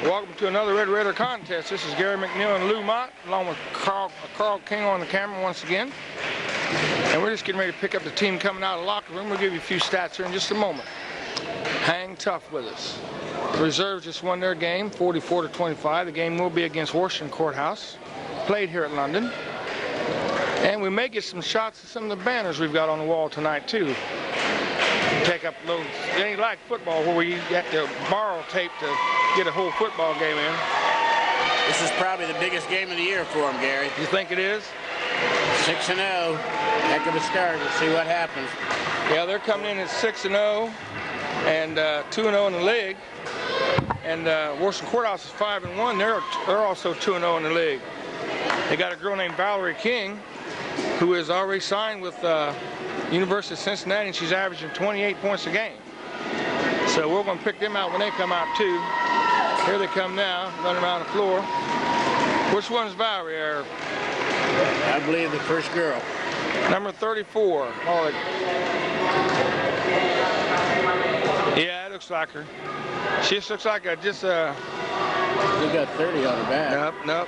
Welcome to another Red Raider contest. This is Gary McNeil and Lou Mott, along with Carl King on the camera once again. And we're just getting ready to pick up the team coming out of the locker room. We'll give you a few stats here in just a moment. Hang tough with us. The reserves just won their game, 44-25. The game will be against Washington Courthouse, played here at London. And we may get some shots of some of the banners we've got on the wall tonight, too. Take up a little, it ain't like football where you have to borrow tape to get a whole football game in. This is probably the biggest game of the year for them, Gary. You think it is? 6-0. Heck of a start. We'll see what happens. Yeah, they're coming in at 6-0 and 2-0 in the league. And Washington Courthouse is 5-1. They're also 2-0 in the league. They got a girl named Valerie King, who is already signed with University of Cincinnati, and she's averaging 28 points a game. So we're going to pick them out when they come out too. Here they come now, running around the floor. Which one's Valerie? I believe the first girl. Number 34. Oh, yeah, it looks like her. She just looks like just You got 30 on her back. Nope.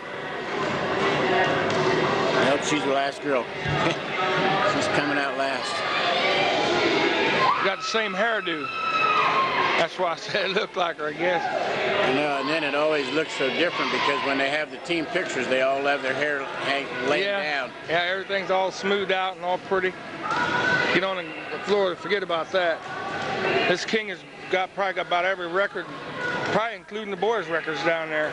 Nope, she's the last girl. She's coming out last. Got the same hairdo. That's why I said it looked like her, I guess. You know, and then it always looks so different because when they have the team pictures, they all have their hair laid down. Yeah, everything's all smoothed out and all pretty. Get on the floor, forget about that. This King has probably got about every record, probably including the boys' records down there.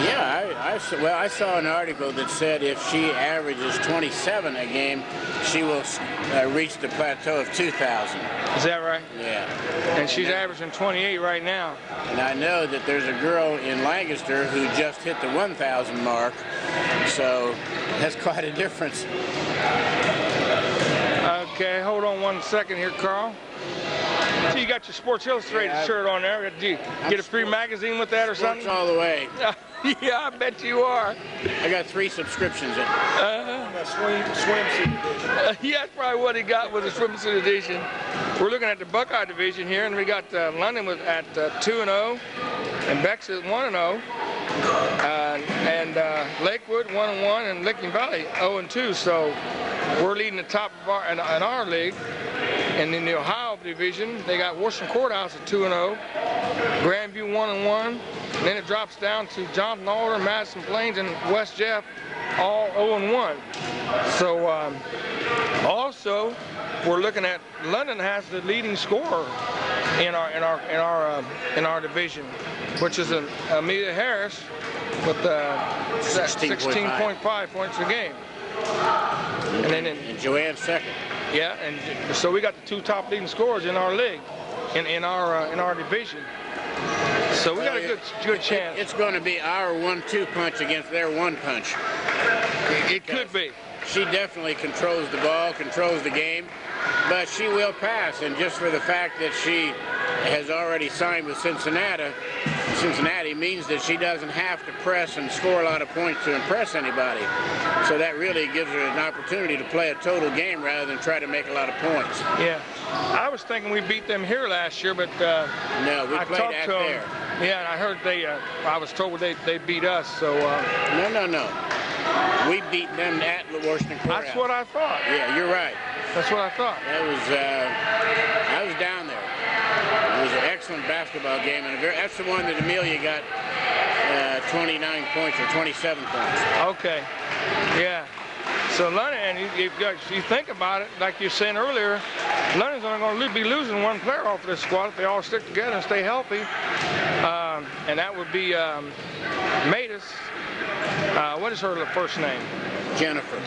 Yeah, I saw an article that said if she averages 27 a game, she will reach the plateau of 2,000. Is that right? Yeah. And she's averaging 28 right now. And I know that there's a girl in Lancaster who just hit the 1,000 mark, so that's quite a difference. Okay, hold on one second here, Carl. So you got your Sports Illustrated shirt on there. Did you get a free magazine with that or something? Sports all the way. Yeah, I bet you are. I got 3 subscriptions in. Swimsuit edition. Yeah, that's probably what he got with the swimsuit edition. We're looking at the Buckeye division here, and we got London at 2-0, and Bex is 1-0, and Lakewood 1-1, and Licking Valley 0-2. So we're leading the top of in our league. And in the Ohio division, they got Washington Courthouse at 2-0, Grandview 1-1, and then it drops down to Jonathan Alder, Madison Plains, and West Jeff, all 0-1. So also, we're looking at London has the leading scorer in our division, which is Amelia Harris with 16.5 points a game. And then Joanne's second. Yeah, and so we got the 2 top leading scorers in our league, in our division. So we got a good chance. It's going to be our 1-2 punch against their 1 punch. It could be. She definitely controls the ball, controls the game, but she will pass. And just for the fact that she has already signed with Cincinnati means that she doesn't have to press and score a lot of points to impress anybody. So that really gives her an opportunity to play a total game rather than try to make a lot of points. Yeah. I was thinking we beat them here last year, but no, we played out there. Yeah, and I heard I was told they beat us, so... No. We beat them at Washington Courthouse. That's what I thought. Yeah, you're right. That's what I thought. I was down there. It was an excellent basketball game, and that's the one that Amelia got 29 points or 27 points. Okay. Yeah. So London, you think about it, like you were saying earlier, London's only going to be losing 1 player off of this squad if they all stick together and stay healthy. And that would be Matus. What is her first name? Jennifer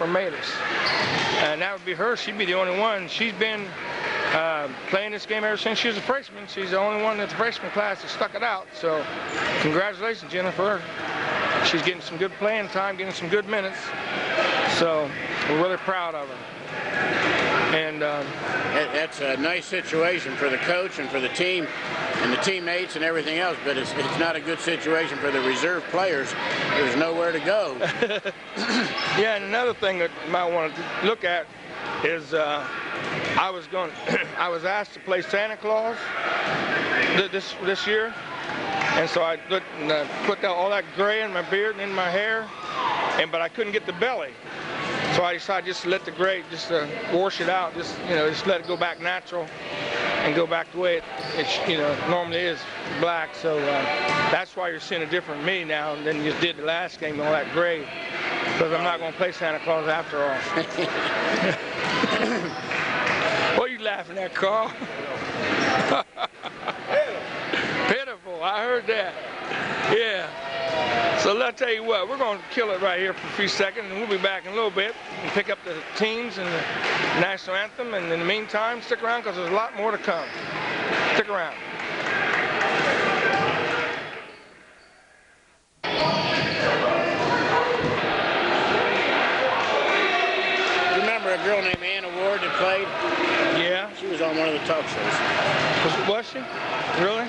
Matus. And that would be her. She'd be the only one. She's been playing this game ever since she was a freshman. She's the only one in the freshman class that stuck it out. So congratulations, Jennifer. She's getting some good playing time, getting some good minutes. So we're really proud of her. And that's a nice situation for the coach and for the team and the teammates and everything else, but it's not a good situation for the reserve players. There's nowhere to go. Yeah, and another thing that you might want to look at is I was asked to play Santa Claus this year, And so I put all that gray in my beard and in my hair, but I couldn't get the belly. So I decided just to let the gray, just wash it out, just let it go back natural and go back the way it normally is, black. So that's why you're seeing a different me now than you did the last game, all that gray, because I'm not going to play Santa Claus after all. What are you laughing at, Carl? Pitiful, I heard that. Yeah. So let's tell you what, we're going to kill it right here for a few seconds, and we'll be back in a little bit and pick up the teams and the national anthem. And in the meantime, stick around because there's a lot more to come. Stick around. Remember a girl named Anna Ward that played? Yeah. She was on one of the talk shows. Was she? Really?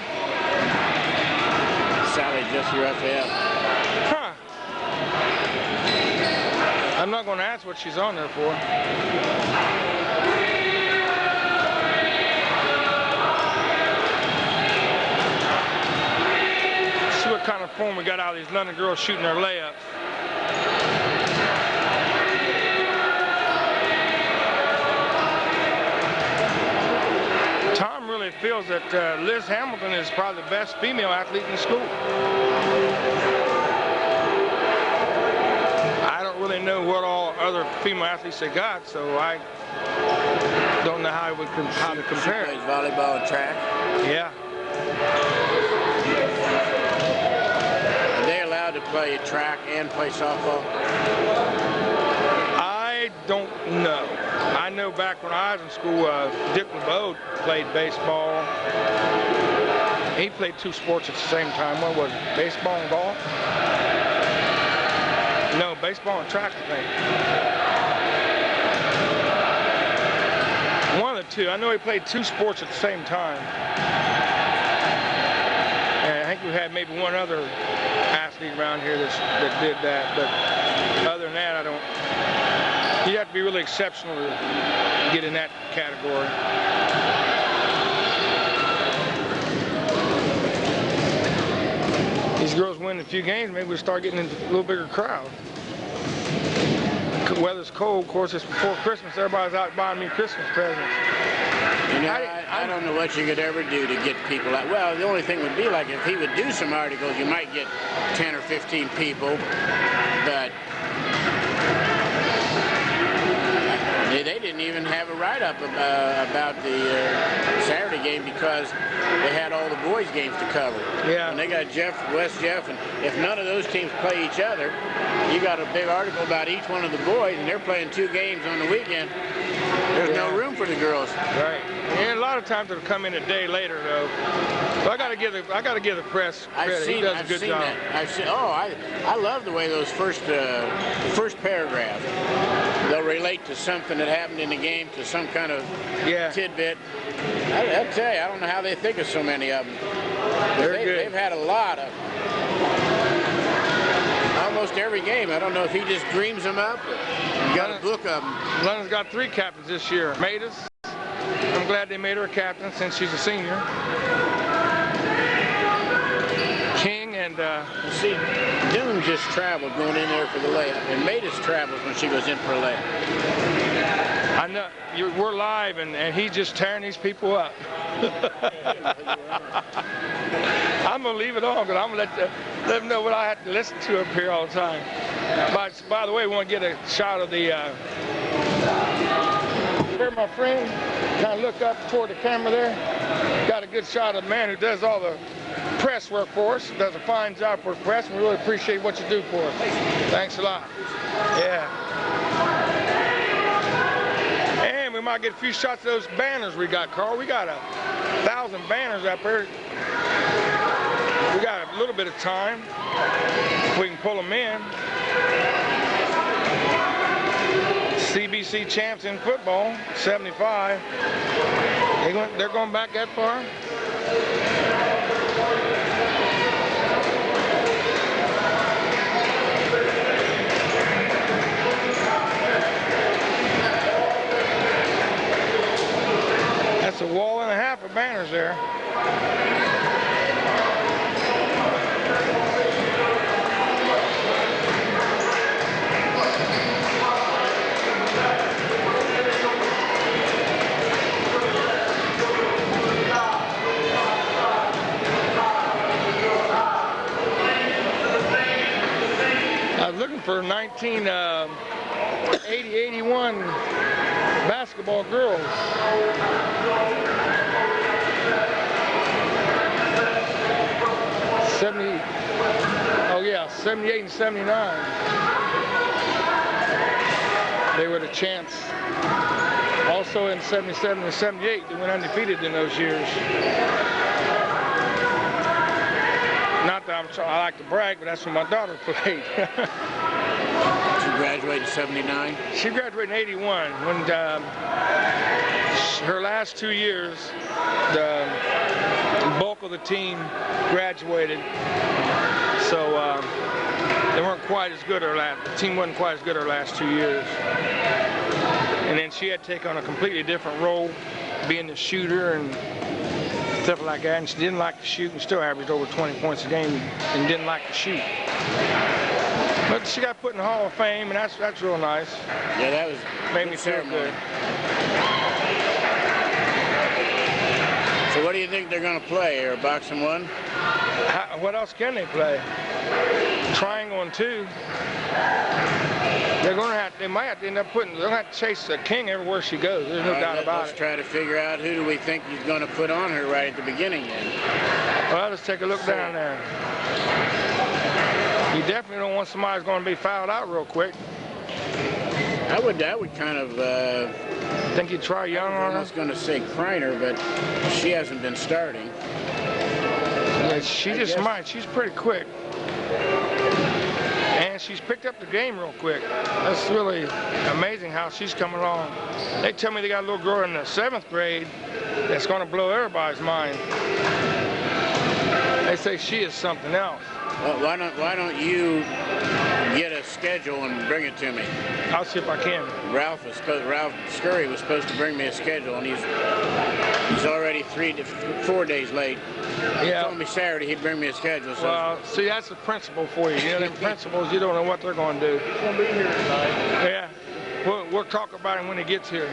Sally Jesse Raphael. Huh. I'm not going to ask what she's on there for. Let's see what kind of form we got out of these London girls shooting their layups. Tom really feels that Liz Hamilton is probably the best female athlete in the school. I don't really know what all other female athletes they got, so I don't know how to compare. She plays volleyball and track. Yeah. Are they allowed to play track and play softball? I don't know. I know back when I was in school, Dick LeBeau played baseball. He played two sports at the same time. What was it? Baseball and golf? No, baseball and track, I think. One of the two. I know he played two sports at the same time. And I think we had maybe one other athlete around here that did that. But other than that, I don't. You have to be really exceptional to get in that category. These girls win a few games, maybe we'll start getting into a little bigger crowd. Weather's cold, of course, it's before Christmas. Everybody's out buying me Christmas presents. You know, I don't know what you could ever do to get people out. Well, the only thing would be like if he would do some articles, you might get 10 or 15 people, but they didn't even have a write-up about the Saturday game because they had all the boys' games to cover. Yeah. And they got West Jeff, and if none of those teams play each other, you got a big article about each one of the boys, and they're playing 2 games on the weekend. There's no room for the girls. Right. And a lot of times they'll come in a day later, though. So I got to give the press credit. He does a good job. I've seen. Oh, I love the way those first paragraph. They'll relate to something that happened in the game, to some kind of tidbit. I'll tell you, I don't know how they think of so many of them. They've had a lot of almost every game. I don't know if he just dreams them up or got a book of them. London's got 3 captains this year. Matus. I'm glad they made her a captain since she's a senior. King and see, Doom just traveled going in there for the layup, and Matus travels when she goes in for a layup. I know we're live, and he's just tearing these people up. I'm gonna leave it on because I'm gonna let them know what I have to listen to up here all the time. By the way, we want to get a shot of the. There, my friend, kind of look up toward the camera there. Got a good shot of the man who does all the press work for us. Does a fine job for the press, and we really appreciate what you do for us. Thanks a lot. Yeah. And we might get a few shots of those banners we got, Carl. We got 1,000 banners up here. We got a little bit of time. We can pull them in. CBC champs in football, 75. They're going back that far? That's a wall and a half of banners there. for 1980-81 basketball girls. Oh yeah, 78 and 79. They were the champs. Also in 77 and 78, they went undefeated in those years. Not that I like to brag, but that's when my daughter played. She graduated in 79? She graduated in 81 when her last 2 years, the bulk of the team graduated. So they weren't quite as good the team wasn't quite as good her last 2 years. And then she had to take on a completely different role, being the shooter and stuff like that. And she didn't like to shoot and still averaged over 20 points a game and didn't like to shoot. But she got put in the Hall of Fame, and that's real nice. Yeah, that was made me feel good. So what do you think they're going to play, or boxing one? What else can they play? Triangle and two. They might have to end up they're going to have to chase the king everywhere she goes. There's no doubt about it. Let's try to figure out who do we think he's going to put on her right at the beginning then. Well, let's take a look down there. You definitely don't want somebody who's going to be fouled out real quick. I would kind of... think you'd try Young on her? I was going to say Kreiner, but she hasn't been starting. Yeah, she just might. She's pretty quick. And she's picked up the game real quick. That's really amazing how she's coming along. They tell me they got a little girl in the 7th grade that's going to blow everybody's mind. They say she is something else. Well, why don't you get a schedule and bring it to me? I'll see if I can. Ralph Scurry was supposed to bring me a schedule, and he's already 3 to 4 days late. He told me Saturday he'd bring me a schedule. So well, see, that's the principle for you. You know, them principles, you don't know what they're going to do. He's going to be here tonight. Yeah. We'll talk about him when he gets here.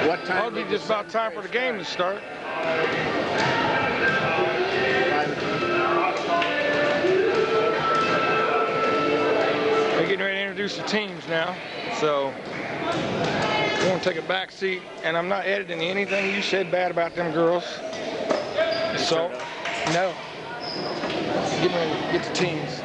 What time? It'll be just about time for the game to start. They're getting ready to introduce the teams now, so I'm going to take a back seat, and I'm not editing anything you said bad about them girls. So, no. Get ready to get the teams.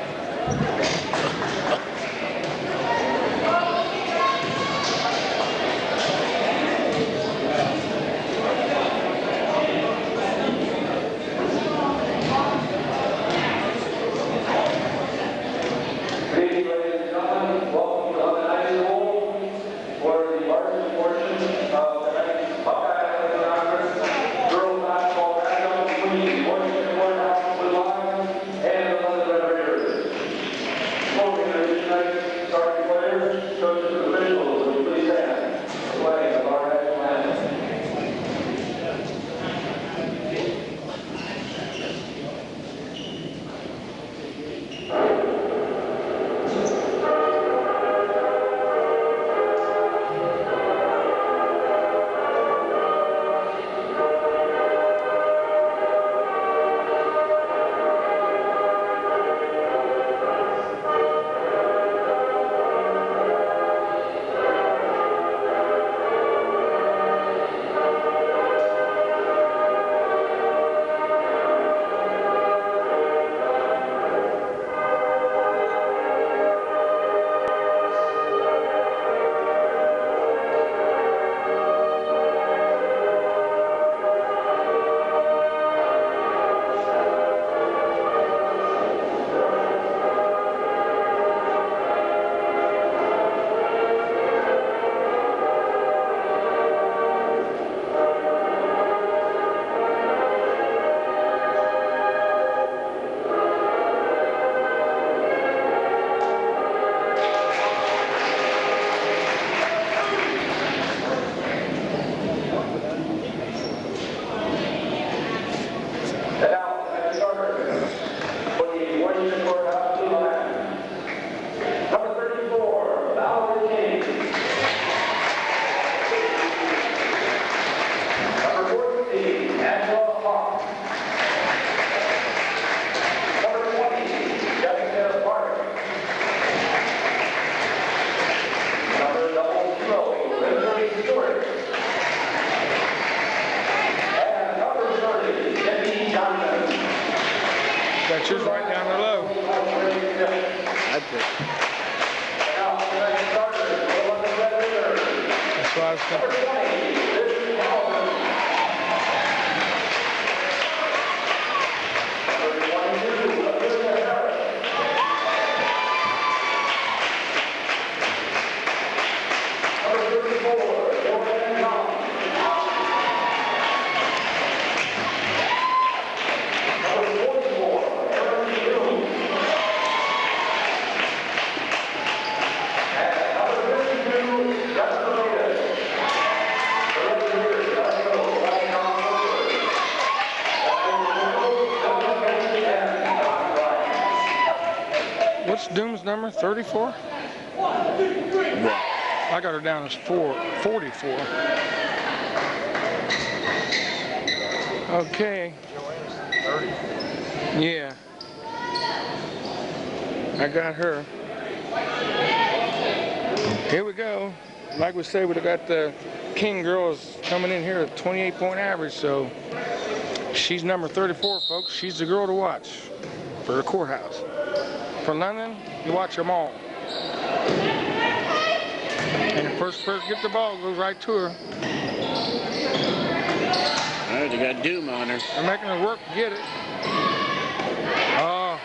Temperature's right down the low. That's it. That's why I was thinking. What's Doom's number? 34? I got her down as 44. Okay. Yeah. I got her. Here we go. Like we said, we got the King girls coming in here at 28-point average, so she's number 34, folks. She's the girl to watch for the courthouse. For London, you watch them all. And the first person to get the ball goes right to her. All right, they got Doom on her. They're making her work to get it. Oh.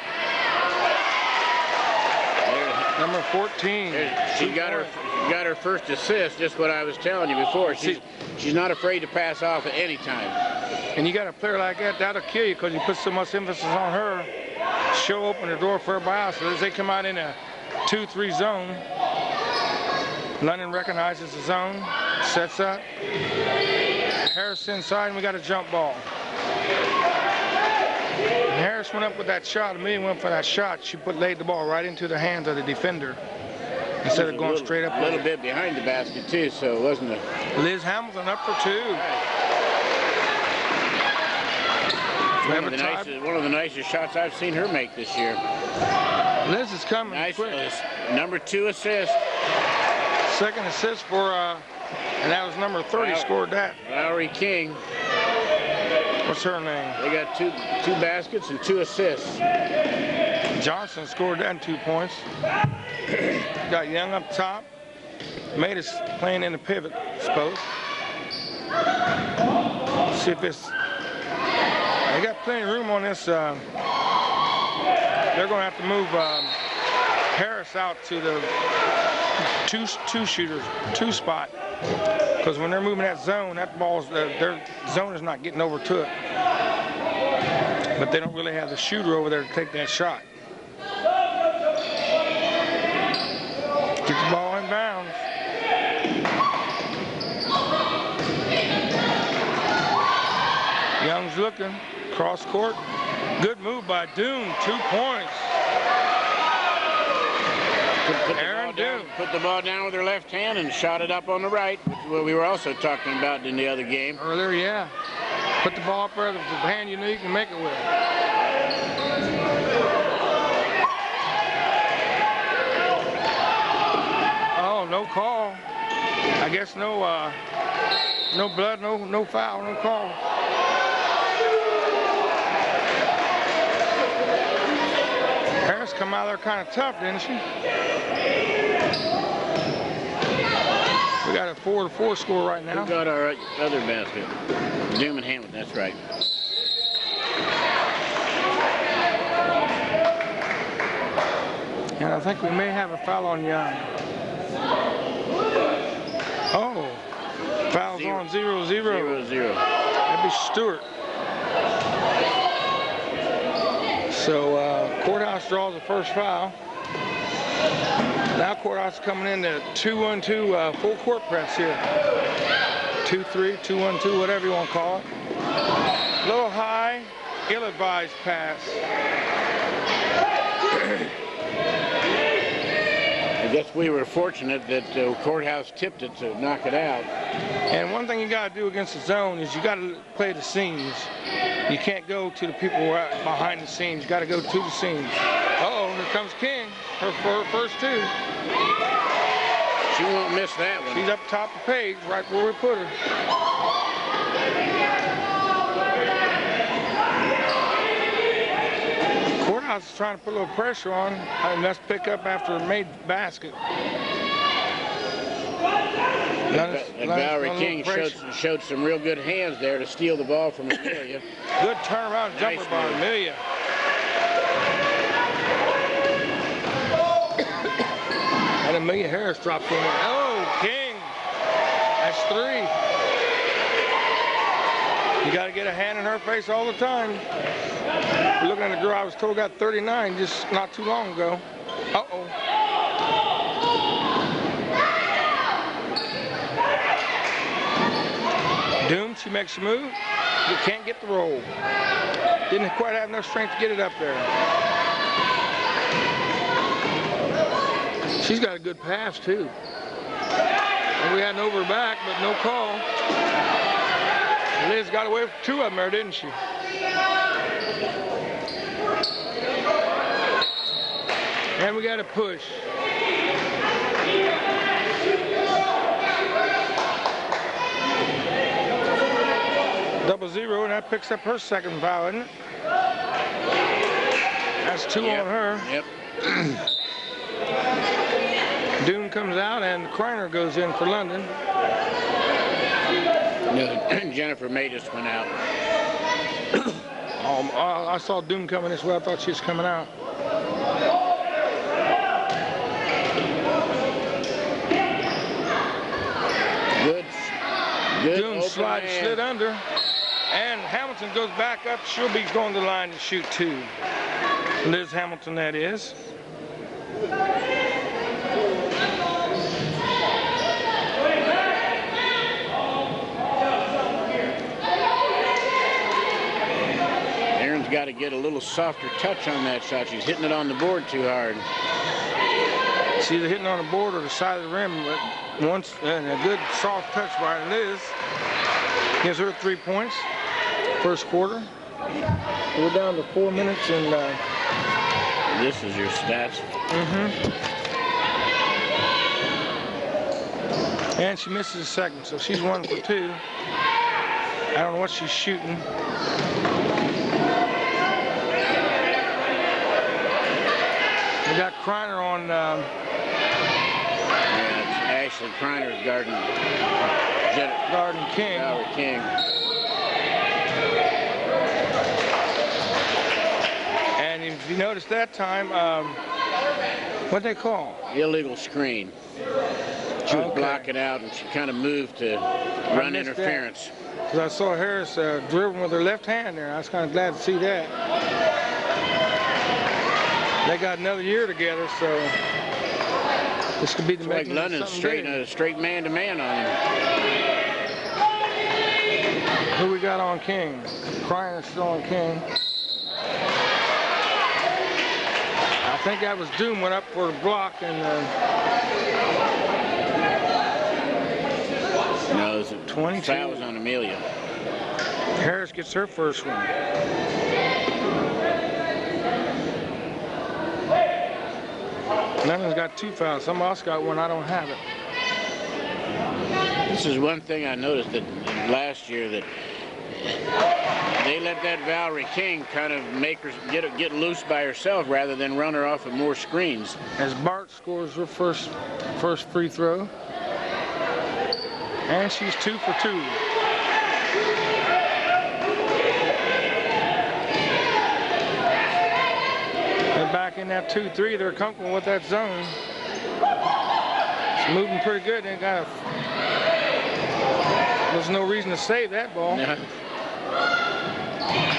Number 14. She got her first assist, just what I was telling you before. She's not afraid to pass off at any time. And you got a player like that, that'll kill you because you put so much emphasis on her. She'll open the door for everybody else. So as they come out in a 2-3 zone, London recognizes the zone, sets up. Harris inside, and we got a jump ball. And Harris went up with that shot. Amelia went for that shot. She laid the ball right into the hands of the defender instead of going straight up. A little bit behind the basket, too, so it wasn't a... Liz Hamilton up for 2. One of the nicest shots I've seen her make this year. Liz is coming quick. Number 2 assist. Second assist for, and that was number 30 scored that. Lowry King. What's her name? They got two baskets and 2 assists. Johnson scored that in 2 points. Got Young up top. Made us playing in the pivot, I suppose. See if it's... They got plenty of room on this. They're going to have to move Harris out to the two spot, because when they're moving that zone, that ball's their zone is not getting over to it. But they don't really have the shooter over there to take that shot. Get the ball in bounds. Young's looking. Cross court. Good move by Doom. 2 points. Put the ball down with her left hand and shot it up on the right, which is what we were also talking about in the other game. Earlier, yeah. Put the ball up there with the hand you know you can make it with. Oh, no call. I guess no blood, no foul, no call. Harris come out there kind of tough, didn't she? We got a 4-4 score right now. Who got our other basket? Doom and Hamilton, that's right. And I think we may have a foul on Young. Oh, foul's on 0-0. 0-0. That'd be Stewart. So Courthouse draws the first foul. Now Courthouse coming in to 2-1-2 full court press here. 2-3, 2-1-2, whatever you want to call it. Low high, ill-advised pass. I guess we were fortunate that Courthouse tipped it to knock it out. And one thing you got to do against the zone is you got to play the seams. You can't go to the people who are behind the seams. You got to go to the seams. Uh-oh, here comes King. Her first 2. She won't miss that one. She's up top of the page, right where we put her. was trying to put a little pressure on, and let's pick up after a made basket. And Valerie King showed some real good hands there to steal the ball from Amelia. Good turnaround jumper by Amelia. And Amelia Harris dropped in there. Oh, King. That's 3. You got to get a hand in her face all the time. We're looking at the girl I was told got 39 just not too long ago. Uh-oh. Doom, she makes a move. You can't get the roll. Didn't quite have enough strength to get it up there. She's got a good pass, too. And we had an over her back, but no call. Liz got away with 2 of them there, didn't she? And we got a push. Double 0, and that picks up her second foul, isn't it? That's 2 on her. Yep. Doon comes out, and Kreiner goes in for London. No, Jennifer May just went out. I saw Doon coming this way. I thought she was coming out. Good Doon slid under. And Hamilton goes back up. She'll be going to the line to shoot 2. Liz Hamilton, that is. Aaron's got to get a little softer touch on that shot. She's hitting it on the board too hard. She's either hitting on the board or the side of the rim, but once and a good soft touch by Liz gives her 3 points. First quarter. We're down to 4 minutes and this is your stats. And she misses a second, so she's 1 for 2. I don't know what she's shooting. We got Kreiner on. Yeah, it's Ashley Kreiner's guarding King. Valerie King. And if you notice that time, what'd they call? Illegal screen. She was blocking out, and she kind of moved to run interference. Because I saw Harris dribbling with her left hand there. I was kind of glad to see that. They got another year together, so this could be the making like London straight man-to-man on him. Who we got on King? Kreiner still on King. I think that was Doom went up for a block and. No, it was 22. Fouls on Amelia. Harris gets her first one. London's got 2 fouls. Somebody else got 1. I don't have it. This is one thing I noticed that last year that they let that Valerie King kind of make her get loose by herself rather than run her off of more screens. As Bart scores her first free throw. And she's 2 for 2. They're back in that 2-3. They're comfortable with that zone. It's moving pretty good. They got there's no reason to save that ball. No.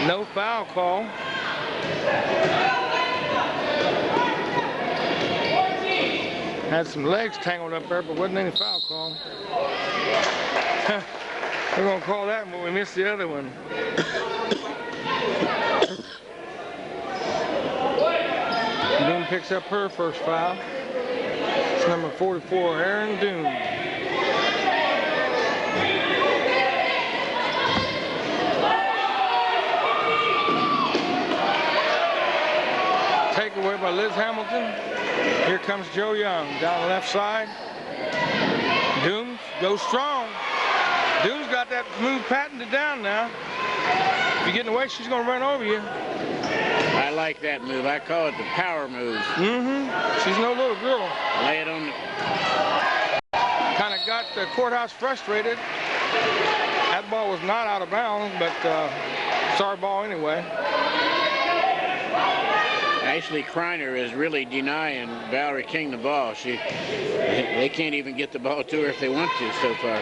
No foul call. Had some legs tangled up there, but wasn't any foul call. We're going to call that one, but we missed the other one. Doom picks up her first foul. It's number 44, Aaron Doom. Takeaway by Liz Hamilton. Here comes Joe Young down the left side. Doom goes strong. Doom's got that move patented down now. If you get in the way, she's going to run over you. I like that move. I call it the power move. She's no little girl. Lay it on the... Kind of got the courthouse frustrated. That ball was not out of bounds, but it's our ball anyway. Actually, Kreiner is really denying Valerie King the ball. They can't even get the ball to her if they want to so far.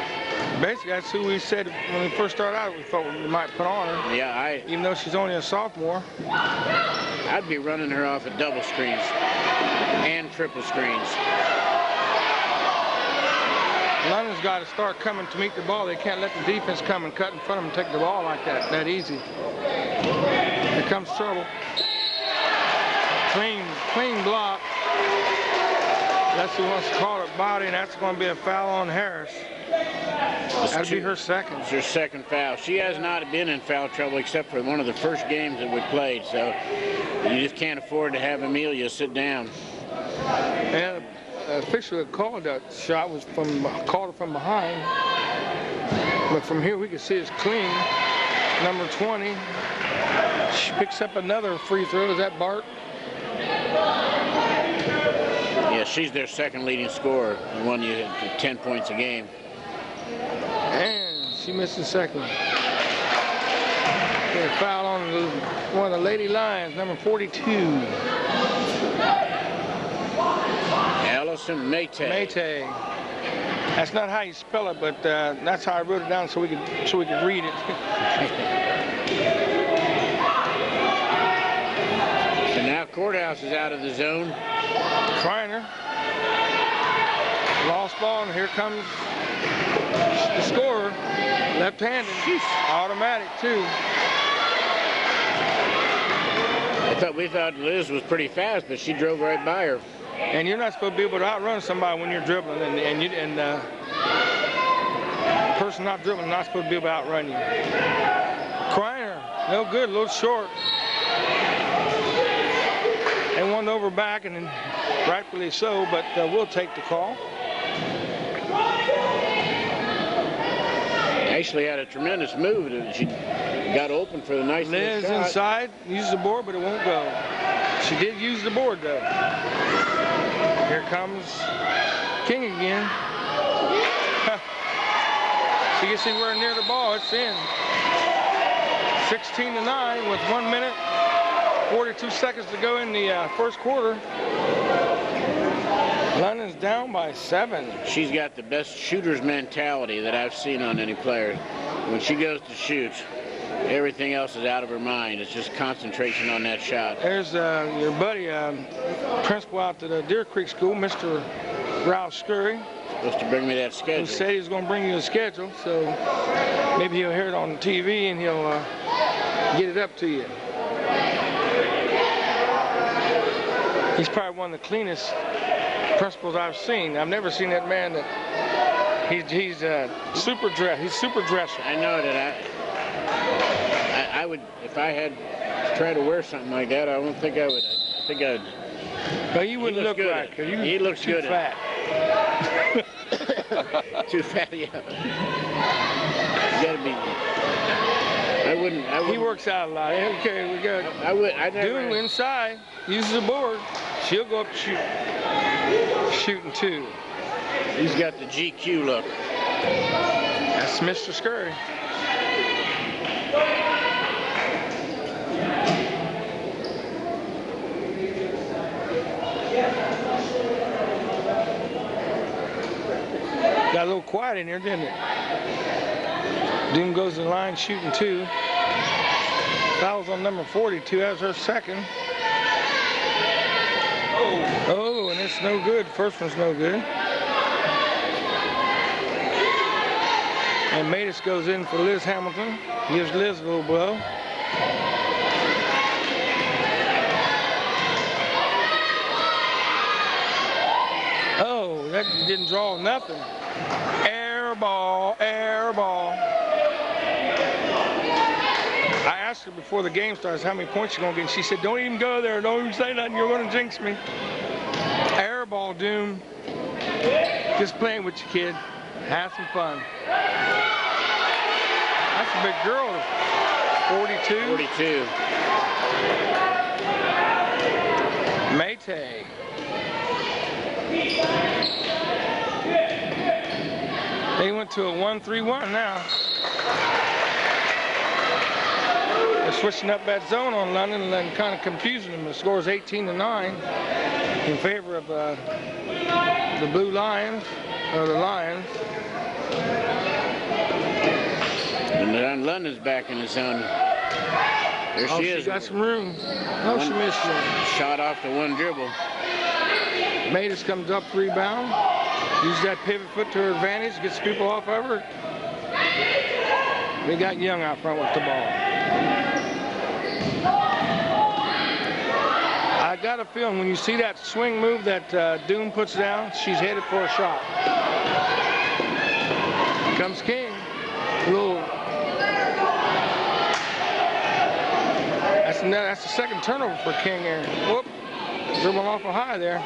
Basically, that's who we said when we first started out we thought we might put on her. Yeah, even though she's only a sophomore. I'd be running her off at double screens and triple screens. London's got to start coming to meet the ball. They can't let the defense come and cut in front of them and take the ball like that easy. Here comes trouble. Clean block. That's who wants to call it body, and that's going to be a foul on Harris. That'll be her second. It's her second foul. She has not been in foul trouble except for one of the first games that we played, so you just can't afford to have Amelia sit down. And the official that called that shot was called it from behind. But from here we can see it's clean. Number 20. She picks up another free throw. Is that Bart? Yeah, she's their second leading scorer and won you 10 points a game. And she missed the second. Get a foul on one of the Lady Lions, number 42. Allison Mayte. Mayte. That's not how you spell it, but that's how I wrote it down so we could read it. So now Courthouse is out of the zone. Kreiner. Lost ball, and here comes the scorer. Left-handed. Automatic, too. We thought Liz was pretty fast, but she drove right by her. And you're not supposed to be able to outrun somebody when you're dribbling, and the person not dribbling not supposed to be able to outrun you. Kreiner, no good, a little short. They won over back, and then rightfully so, but we'll take the call. Actually had a tremendous move. She got open for the nice Liz shot. inside, uses the board, but it won't go. She did use the board, though. Here comes King again. She gets anywhere near the ball, it's in. 16-9 with 1 minute, 42 seconds to go in the first quarter. London's down by 7. She's got the best shooter's mentality that I've seen on any player. When she goes to shoot, everything else is out of her mind. It's just concentration on that shot. There's your buddy, principal out to the Deer Creek School, Mr. Ralph Scurry. Supposed to bring me that schedule. He said he was going to bring you a schedule, so maybe he'll hear it on TV and he'll get it up to you. He's probably one of the cleanest principals I've seen. I've never seen that man that he's super dressed. He's super dresser. I know that I would, if I had to try to wear something like that, I don't think I would. I think I'd. Well, you wouldn't look right. He looks too good. Fat. Too fat, yeah. You gotta be. I wouldn't. He works out a lot. Okay, we got. I never. Doom inside, uses the board. She'll go up shooting 2. He's got the GQ look. That's Mr. Scurry. Got a little quiet in here, didn't it? Doom goes to the line shooting 2. Fouls on number 42. That's her second. Oh, and it's no good. First one's no good. And Matus goes in for Liz Hamilton. Gives Liz a little blow. Oh, that didn't draw nothing. Air ball, air ball. I asked her before the game starts how many points you're going to get. She said, don't even go there. Don't even say nothing. You're going to jinx me. Air ball, Doom. Just playing with you, kid. Have some fun. That's a big girl. 42. 42. Mayte. They went to a 1-3-1 now. They're switching up that zone on London and then kind of confusing them. The score is 18-9 in favor of the Blue Lions, or the Lions. And then London's back in the zone. There she is. She got some room. No, she missed it. Shot off to one dribble. Matus comes up, rebound. Uses that pivot foot to her advantage, gets people off of her. We got Young out front with the ball. I got a feeling when you see that swing move that Doom puts down, she's headed for a shot. Here comes King. That's the second turnover for King here. Whoop. Dribbling off a high there.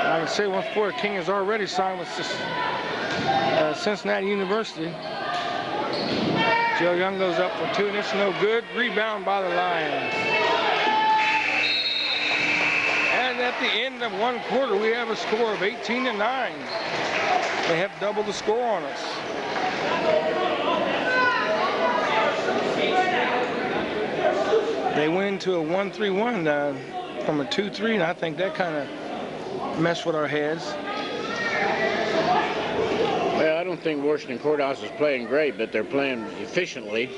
I can say once before, King has already signed with Cincinnati University. Joe Young goes up for two, and it's no good. Rebound by the Lions. And at the end of one quarter, we have a score of 18-9. They have doubled the score on us. They went into a 1-3-1 from a 2-3, and I think that kind of messed with our heads. Well, I don't think Washington Courthouse is playing great, but they're playing efficiently.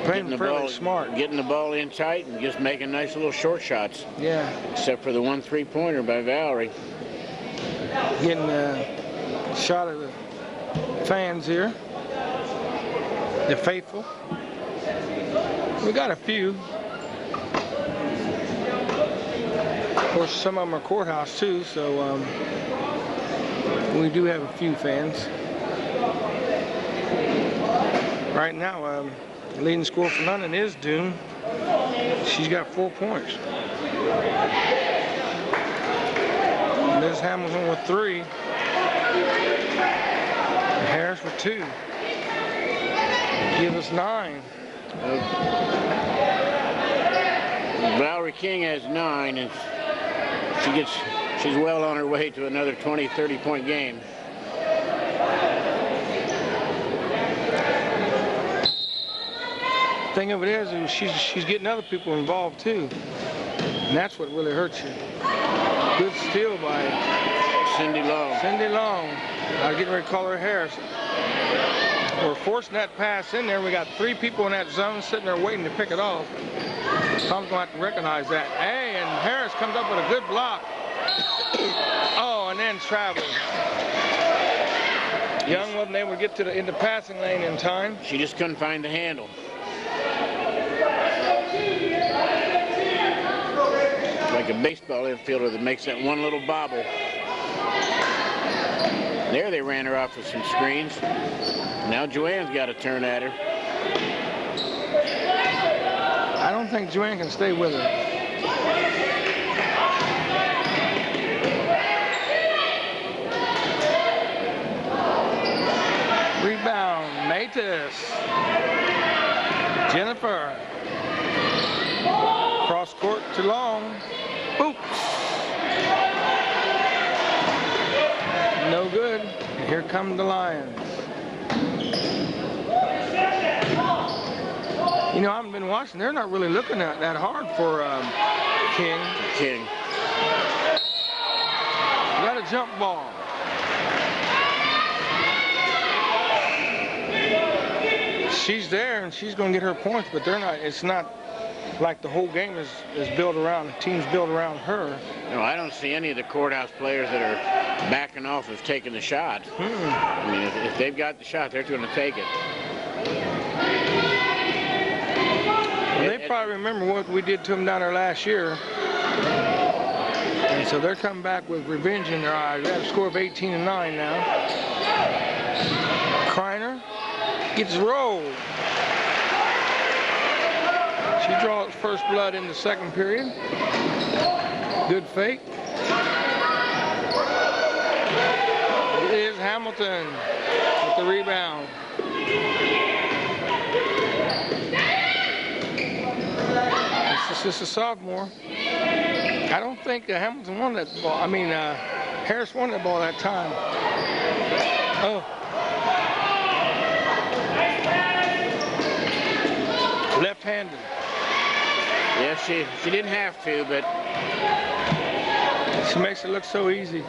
Playing fairly smart. Getting the ball in tight and just making nice little short shots. Yeah. Except for the 1 3-pointer by Valerie. Getting a shot of the fans here. The faithful. We got a few. Of course, some of them are Courthouse too, so we do have a few fans. Right now, the leading scorer for London is Doom. She's got 4 points. Liz Hamilton with 3. Harris with 2. Give us 9. Valerie King has 9, and she's well on her way to another 20, 30-point game. Thing of it is she's getting other people involved too, and that's what really hurts you. Good steal by Cindy Long. Cindy Long. I was getting ready to call her Harris. We're forcing that pass in there. We got 3 people in that zone sitting there waiting to pick it off. Tom's going to have to recognize that. Hey, and Harris comes up with a good block. Oh, and then travels. Young wasn't able to get to in the passing lane in time. She just couldn't find the handle. Like a baseball infielder that makes that one little bobble. There they ran her off with some screens. Now Joanne's got a turn at her. I don't think Joanne can stay with her. Rebound, Matus. Jennifer. Cross court to Long. Oops. No good. Here come the Lions. You know, I haven't been watching. They're not really looking at that hard for King. King. Got a jump ball. She's there and she's going to get her points, but they're not. It's not like the whole game is built around, the team's built around her. No, I don't see any of the Courthouse players that are backing off of taking the shot. I mean, if they've got the shot, they're going to take it. Well, they probably remember what we did to them down there last year. And so they're coming back with revenge in their eyes. We have a score of 18-9 now. Kreiner gets rolled. She draws first blood in the second period. Good fake. Liz Hamilton with the rebound. This is a sophomore. I don't think Hamilton won that ball. I mean, Harris won that ball that time. Oh. Left-handed. Yeah, she didn't have to, but she makes it look so easy.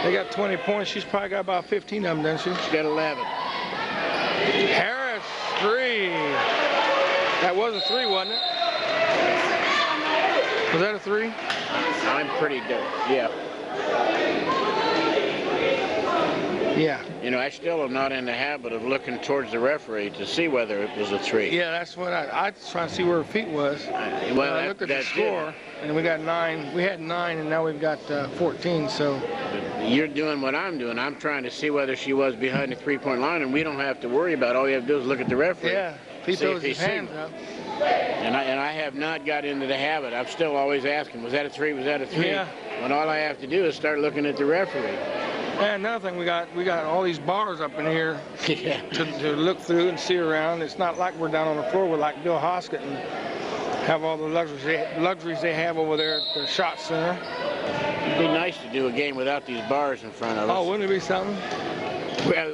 They got 20 points. She's probably got about 15 of them, doesn't she? She got 11. Harris, 3. That was a 3, wasn't it? Was that a 3? I'm pretty good. Yeah. Yeah. You know, I still am not in the habit of looking towards the referee to see whether it was a 3. Yeah, that's what I was trying to see where her feet was. Well, I looked at the score, and we got 9. We had 9, and now we've got 14. So you're doing what I'm doing. I'm trying to see whether she was behind the 3-point line, and we don't have to worry about it. All you have to do is look at the referee. Yeah, he throws his hands up. And I have not got into the habit. I'm still always asking, was that a 3? Was that a 3? Yeah. When all I have to do is start looking at the referee. And another thing, we got all these bars up in here to look through and see around. It's not like we're down on the floor with like Bill Hoskett and have all the luxuries they have over there at the shot center. It'd be nice to do a game without these bars in front of us. Oh, wouldn't it be something?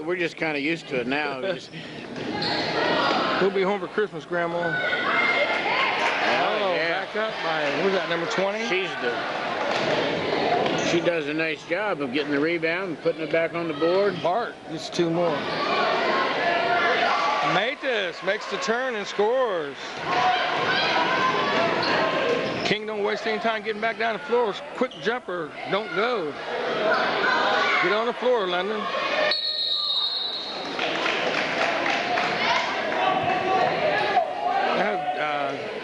We're just kind of used to it now. We'll be home for Christmas, Grandma. Oh, yeah. Back up by, what was that, number 20? She does a nice job of getting the rebound and putting it back on the board. Bart gets 2 more. Matus makes the turn and scores. King don't waste any time getting back down the floor. Quick jumper, don't go. Get on the floor, London.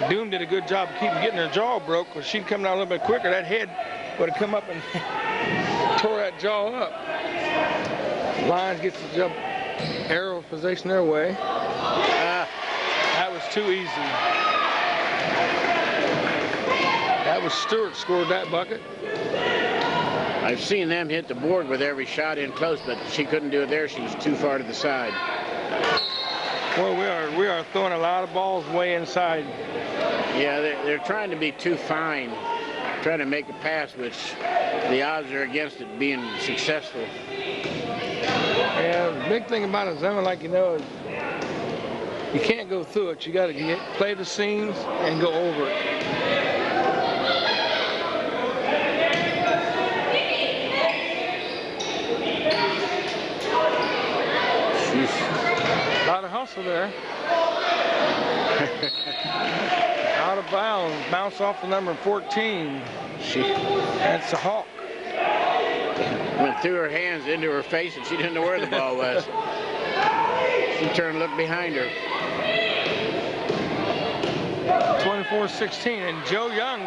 Doom did a good job of getting her jaw broke, because she'd come down a little bit quicker. That head would have come up and tore that jaw up. Lions gets the jump arrow position their way. That was too easy. That was Stewart scored that bucket. I've seen them hit the board with every shot in close, but she couldn't do it there. She was too far to the side. Well, we are throwing a lot of balls way inside. Yeah, they're trying to be too fine, trying to make a pass, which the odds are against it being successful. Yeah, the big thing about a zone, like you know, is you can't go through it. You got to play the seams and go over it. A lot of hustle there. Out of bounds, bounce off the number 14. That's a Hawk. Went through her hands into her face, and she didn't know where the ball was. She turned and looked behind her. 24-16, and Joe Young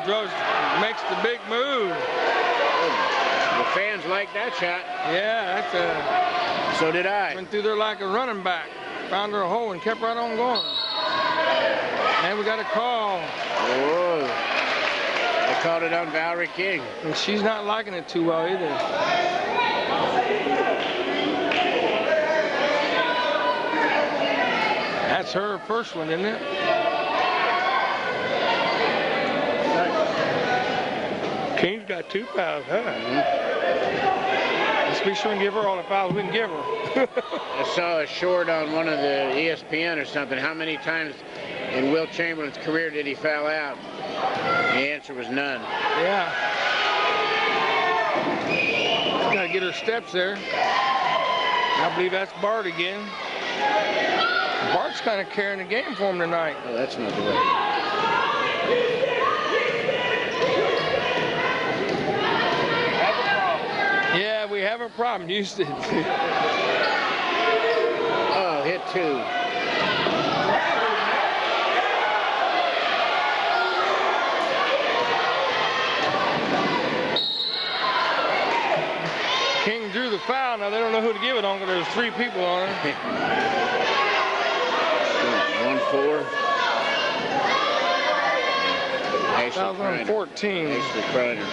makes the big move. The fans like that shot. Yeah, that's a... So did I. Went through there like a running back. Found her a hole and kept right on going. And we got a call. Whoa. They called it on Valerie King. And she's not liking it too well either. That's her first one, isn't it? King's got 2 fouls, huh? Let's be sure and give her all the fouls we can give her. I saw a short on one of the ESPN or something. How many times in Will Chamberlain's career did he foul out? The answer was none. Yeah. Got to get her steps there. I believe that's Bart again. Bart's kind of carrying the game for him tonight. Oh, that's not the way. Yeah, we have a problem. Houston. Oh, hit 2. King drew the foul. Now they don't know who to give it on because there's 3 people on her. 1-4. Foul's on 14. Ashley Kreiner.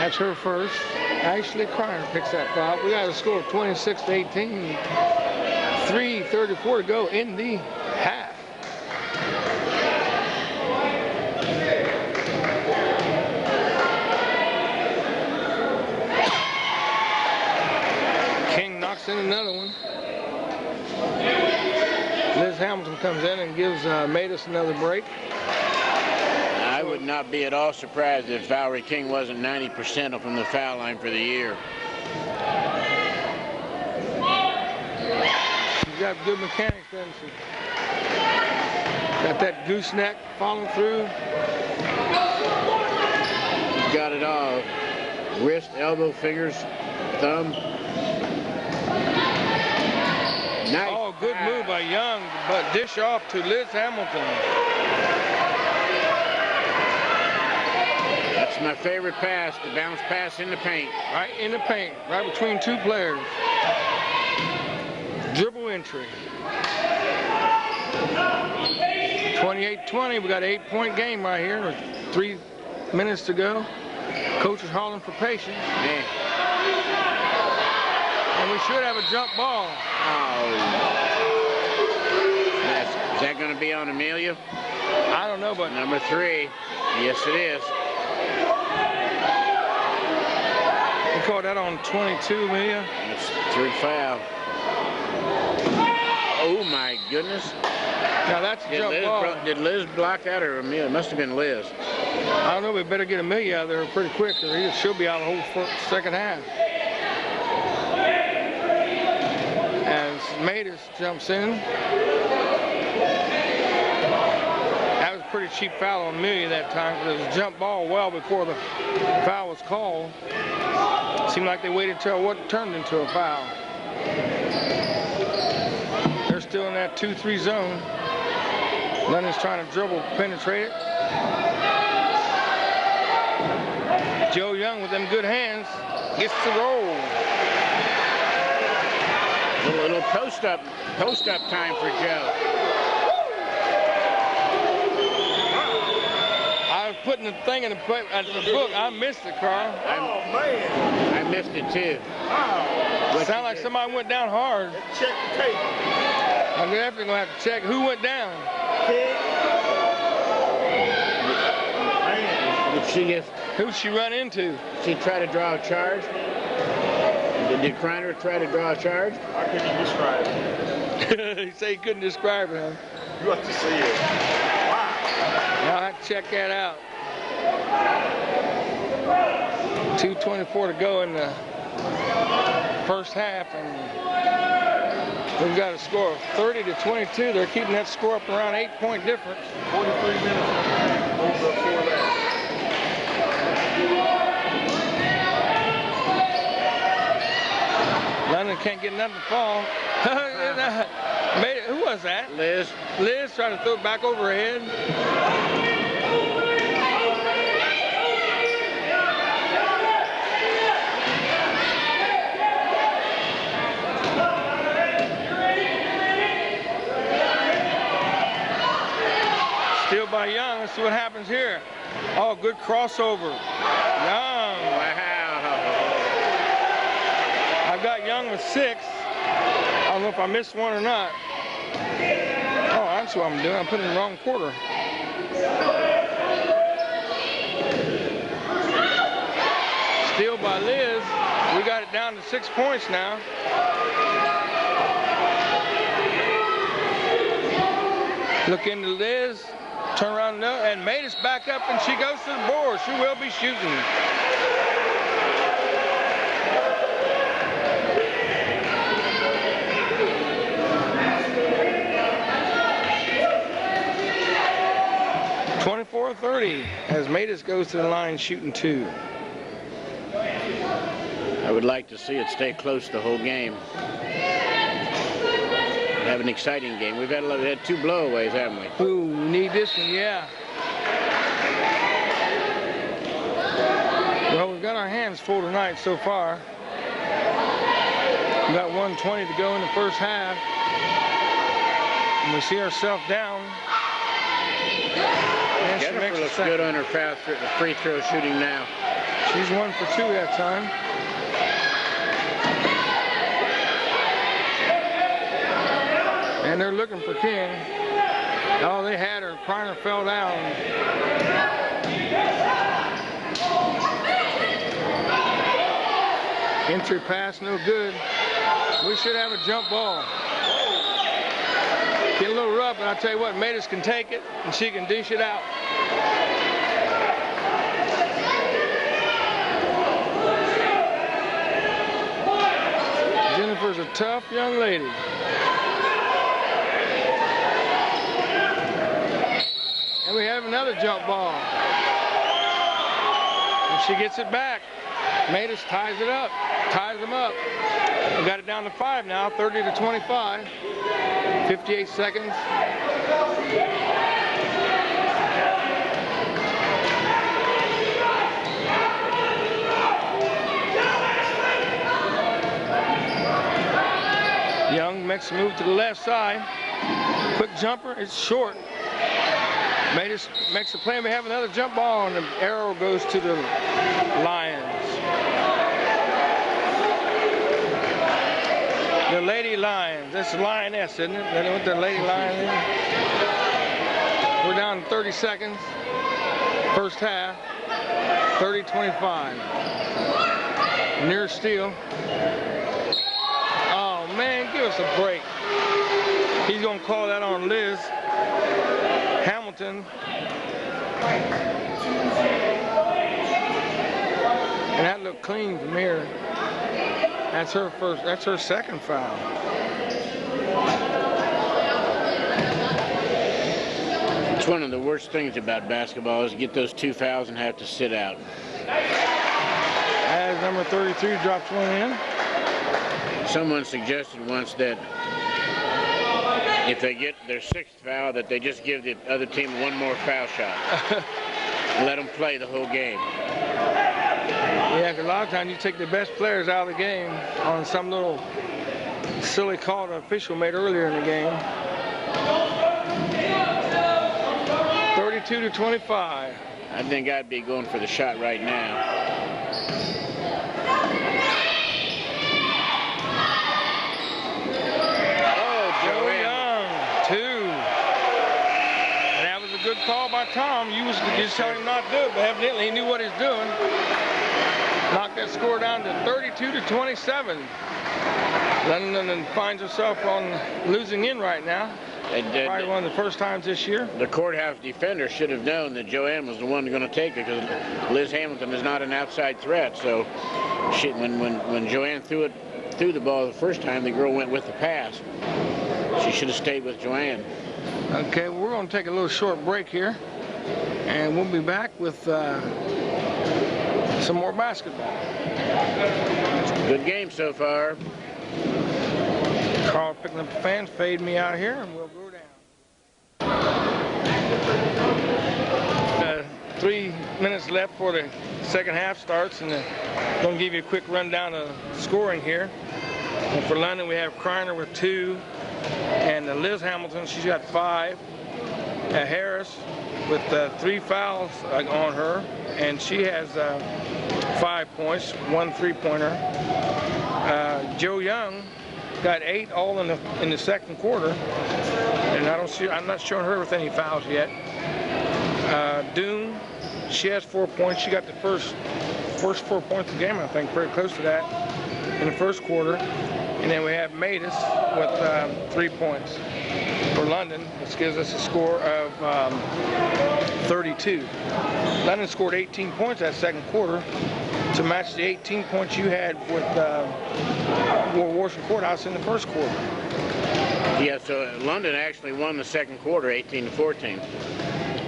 That's her first. Ashley Cryer picks that foul. We got a score of 26-18. 3:34 to go in the half. King knocks in another one. Liz Hamilton comes in and gives Matus another break. I would not be at all surprised if Valerie King wasn't 90% from the foul line for the year. She's got good mechanics, doesn't she? Got that gooseneck following through. She's got it all. Wrist, elbow, fingers, thumb. Nice. Oh, good move by Young, but dish off to Liz Hamilton. That's my favorite pass, the bounce pass in the paint. Right in the paint, right between two players. Dribble entry. 28-20, we got an 8-point game right here. With 3 minutes to go. Coach is hollering for patience. Man. And we should have a jump ball. Oh. Is that going to be on Amelia? I don't know, but Number 3. Yes, it is. we called that on 22, Amelia. That's the 3rd foul. Oh, my goodness. Now that's a jump ball. Did Liz block that or Amelia? It must have been Liz. I don't know, we better get Amelia out of there pretty quick, or she'll be out the whole second half. As Matus jumps in. That was a pretty cheap foul on Amelia that time, because it was a jump ball well before the foul was called. It seemed like they waited till what turned into a foul. They're still in that 2-3 zone. London's trying to dribble, penetrate it. Joe Young with them good hands gets the roll. A little post up time for Joe. I was putting the thing in the book. I missed it, Carl. Oh, man. I missed it too. Wow. Sound like somebody went down hard. Check the tape. I'm definitely going to have to check who went down. Man. Did she just... Who'd she run into? She tried to draw a charge? Did Kreiner try to draw a charge? How can you describe it? He said he couldn't describe it, huh? You have to see it. Wow. I'll have to check that out. 2:24 to go in the first half, and we've got a score of 30-22. They're keeping that score up around 8-point difference. 43 minutes over before that. London can't get nothing to fall. Made it. Who was that? Liz. Liz trying to throw it back over her head. Steal by Young. Let's see what happens here. Oh, good crossover. Young. Wow. I've got Young with 6. I don't know if I missed one or not. Oh, that's what I'm doing. I'm putting it in the wrong quarter. Steal by Liz. We got it down to 6 points now. Look into Liz. Turn around and made us back up, and she goes to the board. She will be shooting. .30 as Matus goes to the line shooting 2. I would like to see it stay close the whole game. Have an exciting game. We've had 2 blowaways, haven't we? Ooh, we need this one, yeah. Well, we've got our hands full tonight so far. We've got 1:20 to go in the first half. And we see ourselves down. And she Jennifer makes looks good on her free throw shooting now. She He's 1 for 2 that time. And they're looking for King. Oh, they had her. Kreiner fell down. Entry pass, no good. We should have a jump ball. Get a little rough, but I'll tell you what, Matus can take it, and she can dish it out. Jennifer's a tough young lady. And we have another jump ball. And she gets it back. Matus ties it up, ties them up. We got it down to 5 now, 30 to 25. 58 seconds. Young makes a move to the left side. Quick jumper, it's short. Matus makes a play, and we have another jump ball, and the arrow goes to the Lions. The Lady Lions. That's the Lioness, isn't it? They know what the Lady Lion is? We're down to 30 seconds. First half. 30-25. Near steal. Oh, man, give us a break. He's going to call that on Liz Hamilton. And that looked clean from here. That's her second foul. It's one of the worst things about basketball is get those 2 fouls and have to sit out. As number 33 drops one in. Someone suggested once that if they get their 6th foul, that they just give the other team one more foul shot. Let them play the whole game. Yeah, because a lot of times you take the best players out of the game on some little silly call an official made earlier in the game. 32 to 25. I think I'd be going for the shot right now. Oh, Joe Young, 2. And that was a good call by Tom. You was just telling him not to do it, but evidently he knew what he's doing. Knocked that score down to 32 to 27. London finds herself on losing in right now. Probably one of the first times this year. The courthouse defender should have known that Joanne was the one going to take it, because Liz Hamilton is not an outside threat. So when Joanne threw the ball the first time, the girl went with the pass. She should have stayed with Joanne. Okay, well, we're going to take a little short break here, and we'll be back with some more basketball. Good game so far. Carl picking up the fans, fade me out here, and we'll go down. 3 minutes left before the second half starts, and I'm going to give you a quick rundown of scoring here. And for London, we have Kreiner with 2, and Liz Hamilton, she's got 5. Harris with 3 fouls on her, and she has 5 points, 1 3-pointer. Joe Young got 8 all in the second quarter, and I'm not showing her with any fouls yet. Doon, she has 4 points. She got the first 4 points of the game, I think, pretty close to that in the first quarter. And then we have Matus with 3 points for London, which gives us a score of 32. London scored 18 points that second quarter to match the 18 points you had with Washington Courthouse in the first quarter. Yeah, so London actually won the second quarter, 18-14.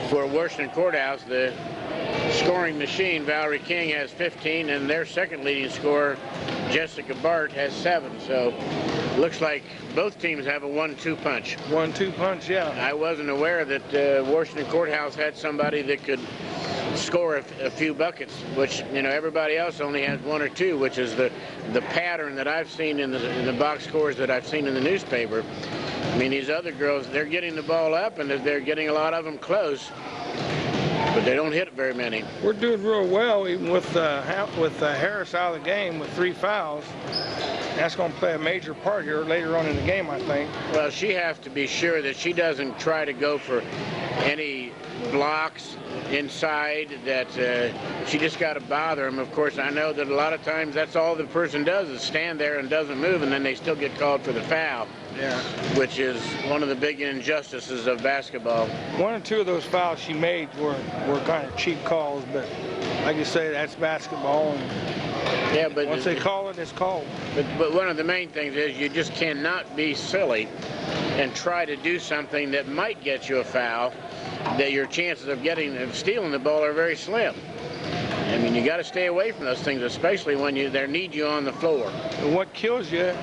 For Washington Courthouse, the scoring machine, Valerie King, has 15, and their second leading scorer, Jessica Bart, has 7. So looks like both teams have a 1-2 punch. 1-2 punch, yeah. I wasn't aware that Washington Courthouse had somebody that could score a few buckets, which, you know, everybody else only has 1 or 2, which is the pattern that I've seen in the box scores that I've seen in the newspaper. I mean, these other girls, they're getting the ball up, and they're getting a lot of them close. but they don't hit very many. We're doing real well, even with Harris out of the game with 3 fouls. That's going to play a major part here later on in the game, I think. Well, she has to be sure that she doesn't try to go for any blocks inside, that she just got to bother them. Of course, I know that a lot of times that's all the person does is stand there and doesn't move, and then they still get called for the foul. Yeah. Which is one of the big injustices of basketball. 1 or 2 of those fouls she made were kind of cheap calls, but like you say, that's basketball. And yeah, but once they call it, it's called. But one of the main things is you just cannot be silly and try to do something that might get you a foul, that your chances of stealing the ball are very slim. I mean, you got to stay away from those things, especially when they need you on the floor. And what kills you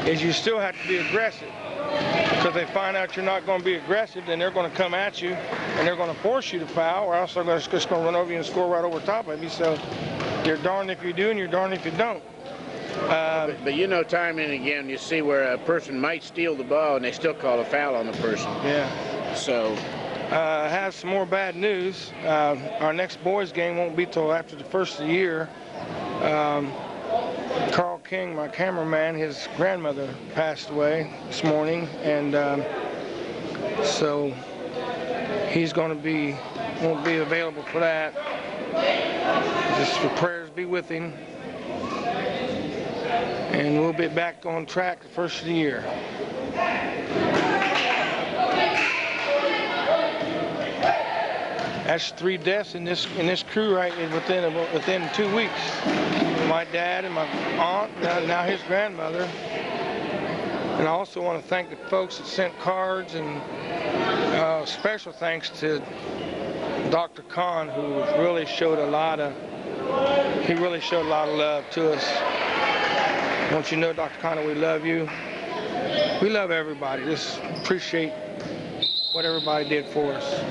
is you still have to be aggressive. So if they find out you're not going to be aggressive, then they're going to come at you and they're going to force you to foul, or else they're just going to run over you and score right over top of you. So you're darned if you do and you're darned if you don't. But you know, time and again, you see where a person might steal the ball and they still call a foul on the person. Yeah. So. I have some more bad news. Our next boys game won't be till after the first of the year. Carl King, my cameraman, his grandmother passed away this morning, and so he's won't be available for that. Just for prayers be with him, and we'll be back on track the first of the year. That's 3 deaths in this crew right within 2 weeks. My dad and my aunt, now his grandmother. And I also want to thank the folks that sent cards, and special thanks to Dr. Kahn, who really showed a lot of love to us. I want you to know, Dr. Kahn, we love you. We love everybody. Just appreciate what everybody did for us.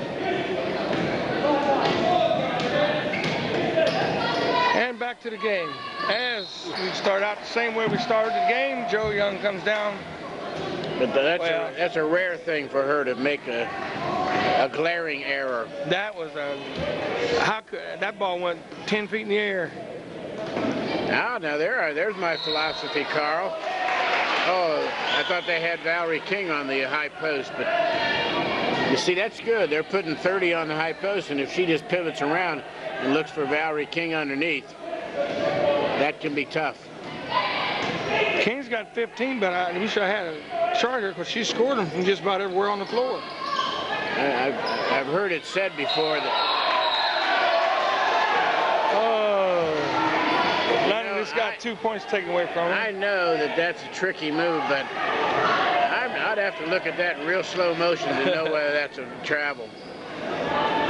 And back to the game. As we start out the same way we started the game, Joe Young comes down. But that's a rare thing for her to make a glaring error. That was that ball went 10 feet in the air. Now there's my philosophy, Carl. Oh, I thought they had Valerie King on the high post, but you see, that's good. They're putting 30 on the high post, and if she just pivots around and looks for Valerie King underneath, that can be tough. King's got 15, but I wish I had a chart here, because she scored them from just about everywhere on the floor. I've heard it said before that. Oh, London just got 2 points taken away from him. I know that that's a tricky move, but I'd have to look at that in real slow motion to know whether that's a travel.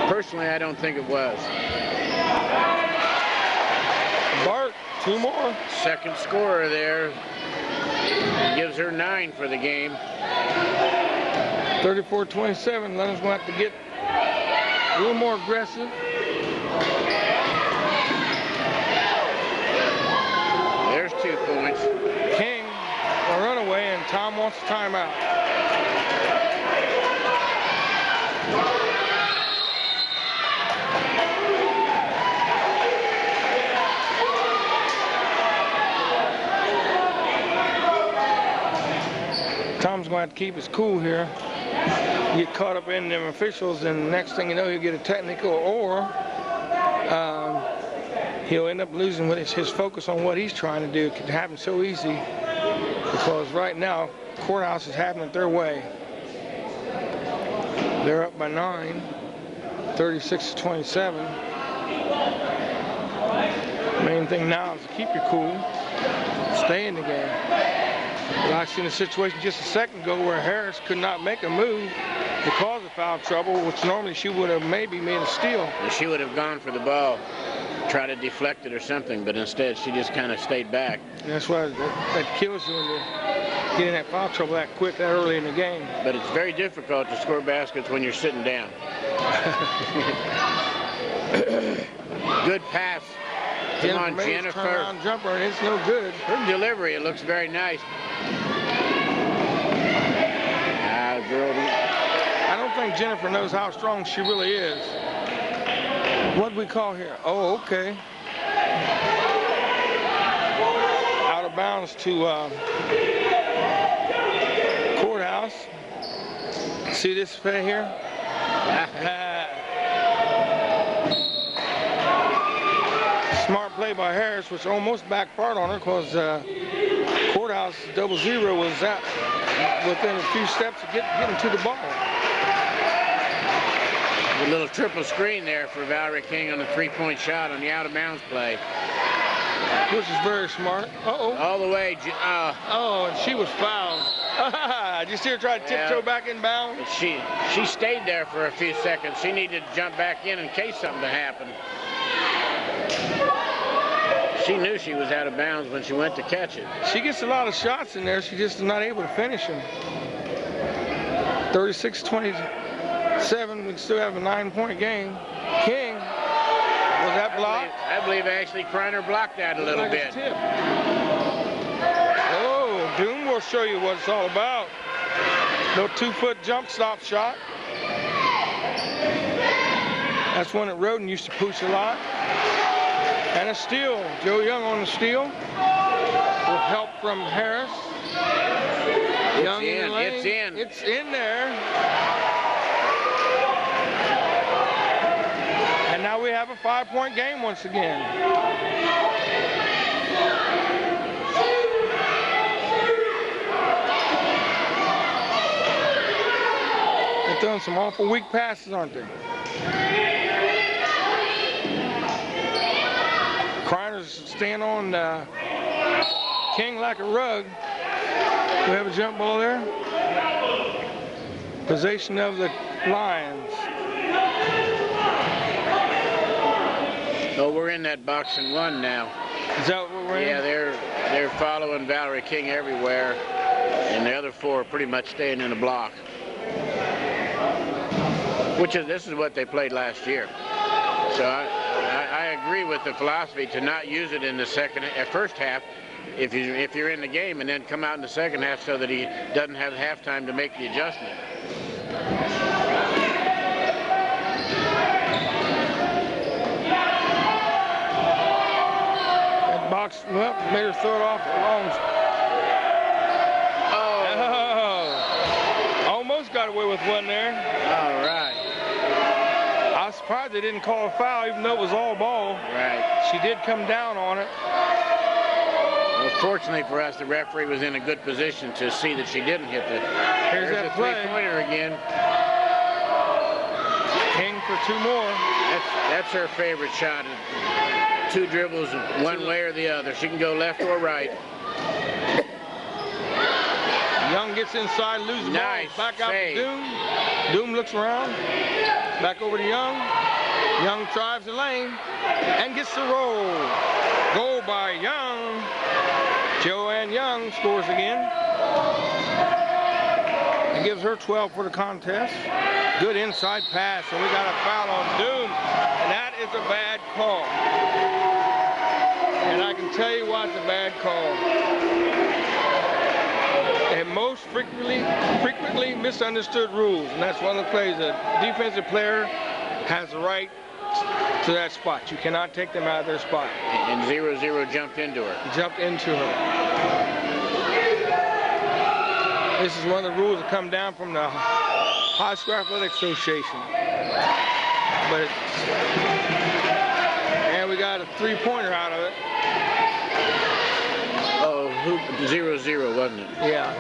Personally, I don't think it was. Bart, 2 more. Second scorer there. Gives her 9 for the game. 34-27. London's going to have to get a little more aggressive. There's 2 points. King, a runaway, and Tom wants a timeout. Tom's going to have to keep his cool here. Get caught up in them officials, and next thing you know, he'll get a technical, or he'll end up losing his focus on what he's trying to do. It can happen so easy, because right now, Courthouse is having it their way. They're up by 9, 36-27. Main thing now is to keep your cool, stay in the game. I seen a situation just a second ago where Harris could not make a move because of foul trouble, which normally she would have maybe made a steal. She would have gone for the ball, try to deflect it or something, but instead she just kind of stayed back. And that's why that kills you when you get in that foul trouble that quick, that early in the game. But it's very difficult to score baskets when you're sitting down. Good pass. Come on, Jennifer. Turnaround jumper, and it's no good. Her delivery, it looks very nice. Girl. I don't think Jennifer knows how strong she really is. What do we call here? Oh, okay. Out of bounds to Courthouse. See this play here? Smart play by Harris, which almost backfired on her because Courthouse 0-0 was out within a few steps of getting to the ball. A little triple screen there for Valerie King on the three-point shot on the out-of-bounds play. Which is very smart. Uh-oh. All the way. Oh, and she was fouled. Did you see her try to tiptoe back in bounds? She stayed there for a few seconds. She needed to jump back in case something happened. She knew she was out of bounds when she went to catch it. She gets a lot of shots in there. She just is not able to finish them. 36-27. We still have a 9-point game. King, was that blocked? I believe Ashley Kreiner blocked that a little bit. Oh, Doom will show you what it's all about. No 2-foot jump stop shot. That's one that Roden used to push a lot. And a steal. Joe Young on the steal. With help from Harris. Young in the lane. It's in. It's in there. And now we have a 5-point game once again. They're throwing some awful weak passes, aren't they? Kreiner's staying on King like a rug. We have a jump ball there. Possession of the Lions. Oh, we're in that box and one now. Is that what we're in? Yeah, they're following Valerie King everywhere, and the other four are pretty much staying in the block. This is what they played last year. So I agree with the philosophy to not use it in the first half if you're in the game, and then come out in the second half so that he doesn't have halftime to make the adjustment. That box, well, made her throw it off long. Oh. Almost got away with one there. All right. I was surprised they didn't call a foul, even though it was all ball. Right. She did come down on it. Well, fortunately for us, the referee was in a good position to see that she didn't hit the. Here's that play. Three-pointer again. King for 2 more. That's her favorite shot. 2 dribbles, one way or the other. She can go left or right. Young gets inside, loses the ball. Back out to Doom. Doom looks around. Back over to Young. Young drives the lane and gets the roll. Goal by Young. Joanne Young scores again. It gives her 12 for the contest. Good inside pass, and we got a foul on Doom, and that is a bad call. And I can tell you why it's a bad call. And most frequently misunderstood rules, and that's one of the plays. A defensive player has the right to that spot. You cannot take them out of their spot. And 0-0 jumped into her. Jumped into her. This is one of the rules that come down from the High School Athletic Association. And we got a 3-pointer out of it. Oh, 0-0, wasn't it? Yeah.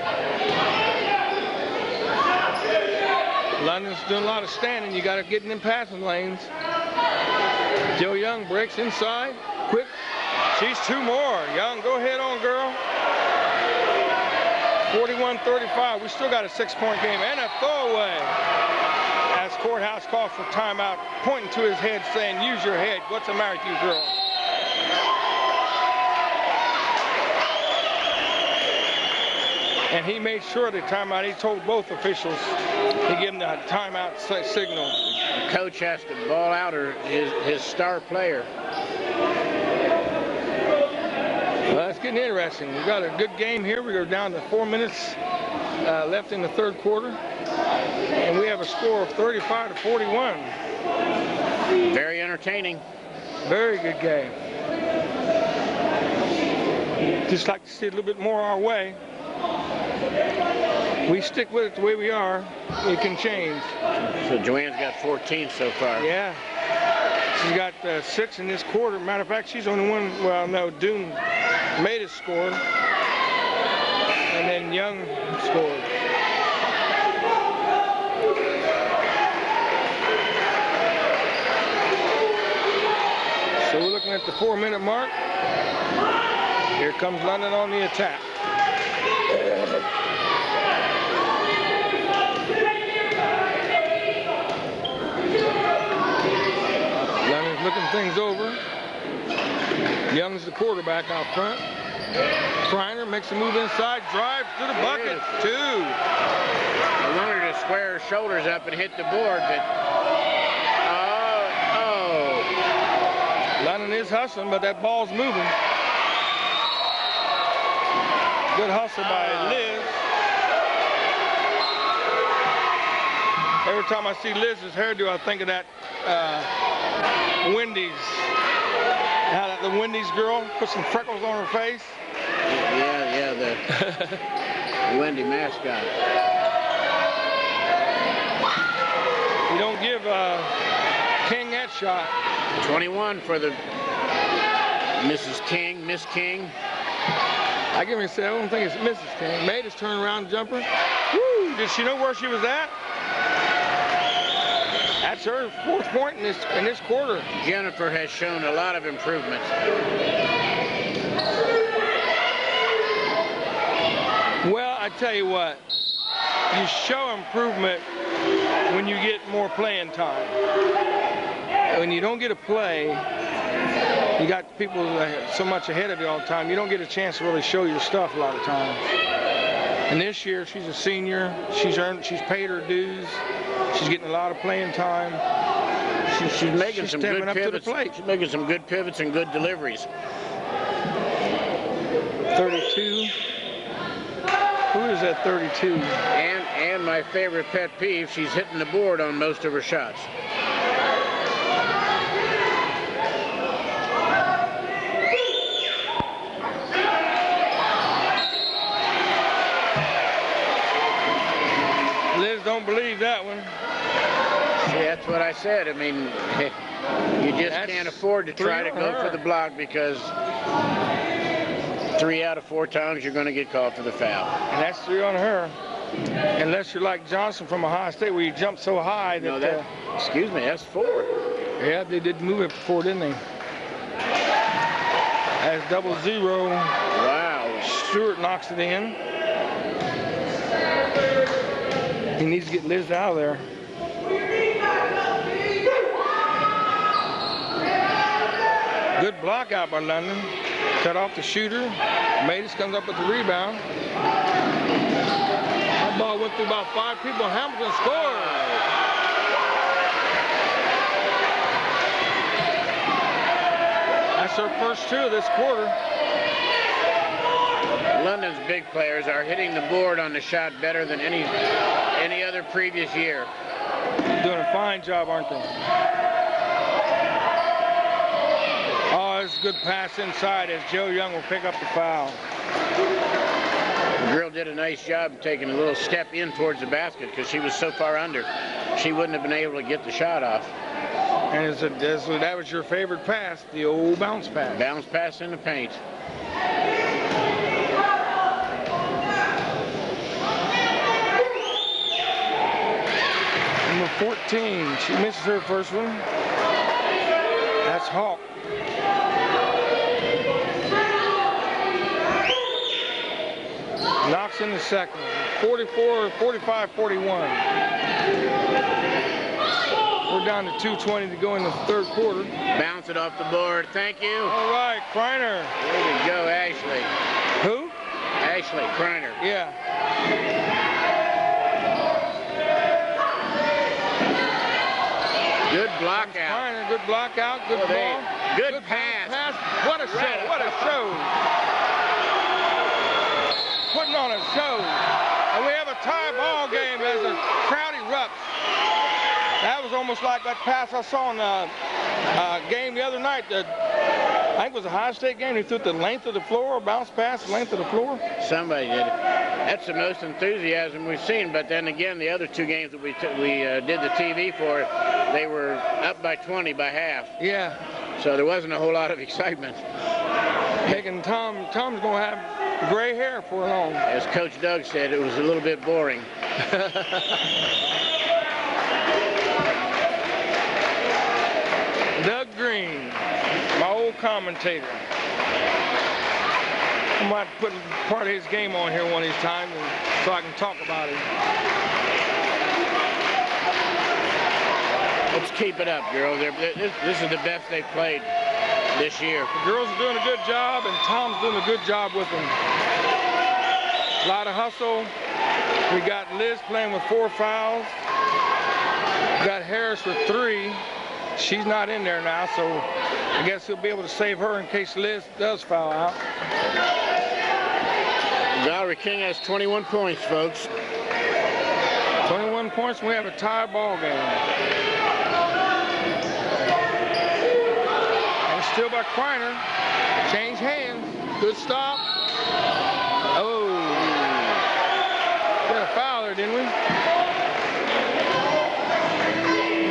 London's doing a lot of standing. You got to get in them passing lanes. Joe Young breaks inside. Quick. She's 2 more. Young, go ahead on, girl. 41-35. We still got a 6-point game and a throwaway. As Courthouse calls for timeout, pointing to his head, saying, use your head. What's the matter with you, girl? And he made sure of the timeout. He told both officials to give them the timeout signal. The coach has to ball out his star player. Well, that's getting interesting. We've got a good game here. We are down to 4 minutes left in the 3rd quarter. And we have a score of 35-41. Very entertaining. Very good game. Just like to see a little bit more our way. We stick with it the way we are, it can change. So Joanne's got 14 so far. Yeah. She's got 6 in this quarter. Matter of fact, she's only one, well, no, Doon made us score. And then Young scored. So we're looking at the 4-minute mark. Here comes London on the attack. London's looking things over. Young's the quarterback out front. Kreiner makes a move inside, drives to the bucket. 2. I wanted her to square her shoulders up and hit the board, but London is hustling, but that ball's moving. Good hustle by Liz. Every time I see Liz's hairdo, I think of that Wendy's. How that the Wendy's girl put some freckles on her face. Yeah, the Wendy mascot. You don't give King that shot. 21 for the Mrs. King, Miss King. I give me a say, I don't think it's Mrs. King. Made us turn around jumper. Woo! Did she know where she was at? That's her 4th point in this quarter. Jennifer has shown a lot of improvement. Well, I tell you what, you show improvement when you get more playing time. When you don't get a play, you got people so much ahead of you all the time, you don't get a chance to really show your stuff a lot of times. And this year, she's a senior. She's paid her dues. She's getting a lot of playing time. She's making some good pivots. Up to the plate. She's making some good pivots and good deliveries. 32. Who is that 32? And my favorite pet peeve, she's hitting the board on most of her shots. Liz don't believe that one. See, that's what I said. I mean, you just can't afford to try to go for the block because 3 out of 4 times you're going to get called for the foul. And that's 3 on her. Unless you're like Johnson from Ohio State where you jump so high that... No, excuse me, that's 4. Yeah, they did move it before, didn't they? That's 0-0. Wow. Stewart knocks it in. He needs to get Liz out of there. Good block out by London. Cut off the shooter. Matus comes up with the rebound. That ball went through about 5 people. Hamilton scores. That's her first 2 of this quarter. London's big players are hitting the board on the shot better than any other previous year. Doing a fine job, aren't they? Oh, it's a good pass inside as Joe Young will pick up the foul. The girl did a nice job of taking a little step in towards the basket because she was so far under. She wouldn't have been able to get the shot off. And that was your favorite pass, the old bounce pass. Bounce pass in the paint. Number 14, she misses her first one. That's Hawk. Knocks in the second. 45-41. We're down to 2:20 to go in the 3rd quarter. Bounce it off the board. Thank you. All right, Kreiner. There we go, Ashley. Who? Ashley Kreiner. Yeah. Good block out. Kreiner, good block out. Good ball. Good pass. What a show. What a show. Putting on a show. And we have a tie ball game as the crowd erupts. That was almost like that pass I saw in the game the other night. I think it was a Ohio State game. He threw it the length of the floor, bounce pass the length of the floor. Somebody did it. That's the most enthusiasm we've seen. But then again, the other 2 games that we did the TV for, they were up by 20 by half. Yeah. So there wasn't a whole lot of excitement. Making Tom's going to have gray hair for long. As Coach Doug said, it was a little bit boring. Doug Green, my old commentator. I might put part of his game on here one of these times so I can talk about it. Let's keep it up, girls. This is the best they've played this year. The girls are doing a good job, and Tom's doing a good job with them. A lot of hustle. We got Liz playing with 4 fouls. We got Harris with 3. She's not in there now, so I guess he'll be able to save her in case Liz does foul out. Valerie King has 21 points, folks. 21 points, and we have a tie ball game. And it's still by Kreiner. Change hands. Good stop. Oh. Got a foul there, didn't we?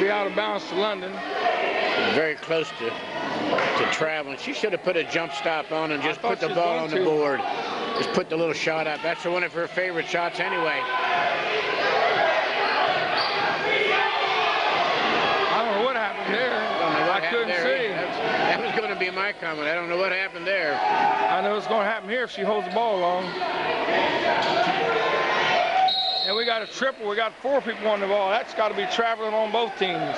Be out of bounds to London. Very close to traveling. She should have put a jump stop on and just put the ball on the board. Just put the little shot up. That's one of her favorite shots anyway. I don't know what happened there. I couldn't see. That was going to be my comment. I don't know what happened there. I know what's going to happen here if she holds the ball long. And we got a triple. We got 4 people on the ball. That's got to be traveling on both teams.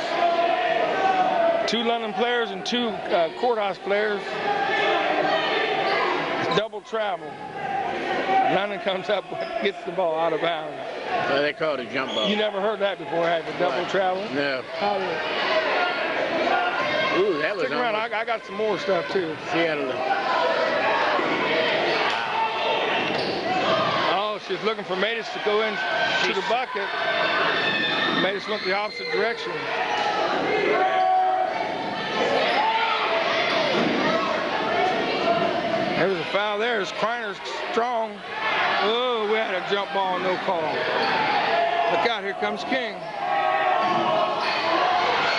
2 London players and 2 courthouse players. It's double travel. London comes up, gets the ball out of bounds. Well, they call it a jump ball. You never heard that before, have you? Double travel? No. Ooh, that was. Stick around. I got some more stuff too. Seattle. Oh, she's looking for Matus to go in to the bucket. Matus went the opposite direction. There was a foul there. Kreiner's strong. Oh, we had a jump ball, no call. Look out, here comes King.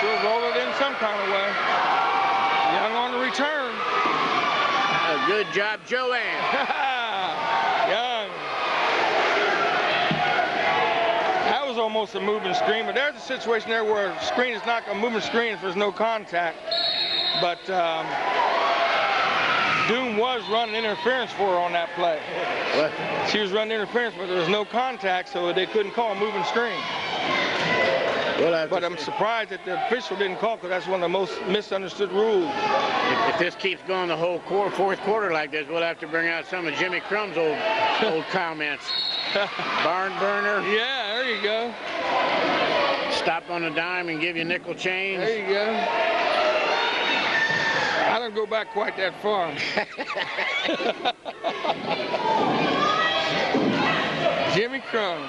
She'll roll it in some kind of way. Young on the return. Good job, Joanne. Young. That was almost a moving screen, but there's a situation there where a screen is not a moving screen if there's no contact. But Doom was running interference for her on that play. What? She was running interference, but there was no contact, so they couldn't call a moving screen. But I'm surprised that the official didn't call, because that's one of the most misunderstood rules. If this keeps going the whole 4th quarter like this, we'll have to bring out some of Jimmy Crum's old comments. Barn burner. Yeah, there you go. Stop on a dime and give you nickel change. There you go. I don't go back quite that far. Jimmy Crum,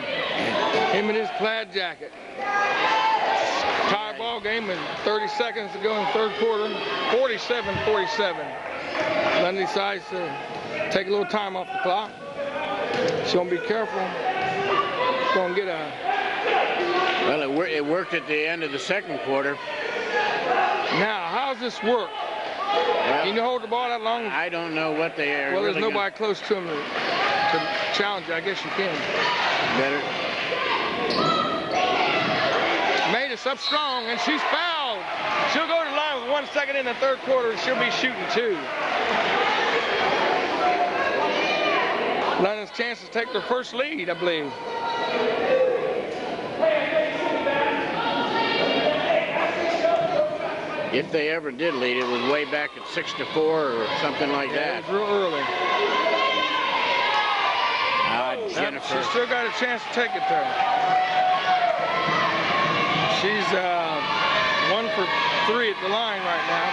him in his plaid jacket. Tie ball game with 30 seconds to go in the 3rd quarter, 47-47. London decides to take a little time off the clock. She's going to be careful. She's going to get a... Well, it worked at the end of the 2nd quarter. Now, how's this work? Well, can you hold the ball that long? I don't know what they are. Well, there's nobody close to him to challenge you. I guess you can. Better. Matus up strong, and she's fouled. She'll go to the line with 1 second in the 3rd quarter, and she'll be shooting 2. London's chance to take their first lead, I believe. If they ever did lead, it was way back at 6-4 or something like that. It was real early. Jennifer. She's still got a chance to take it there. She's 1 for 3 at the line right now.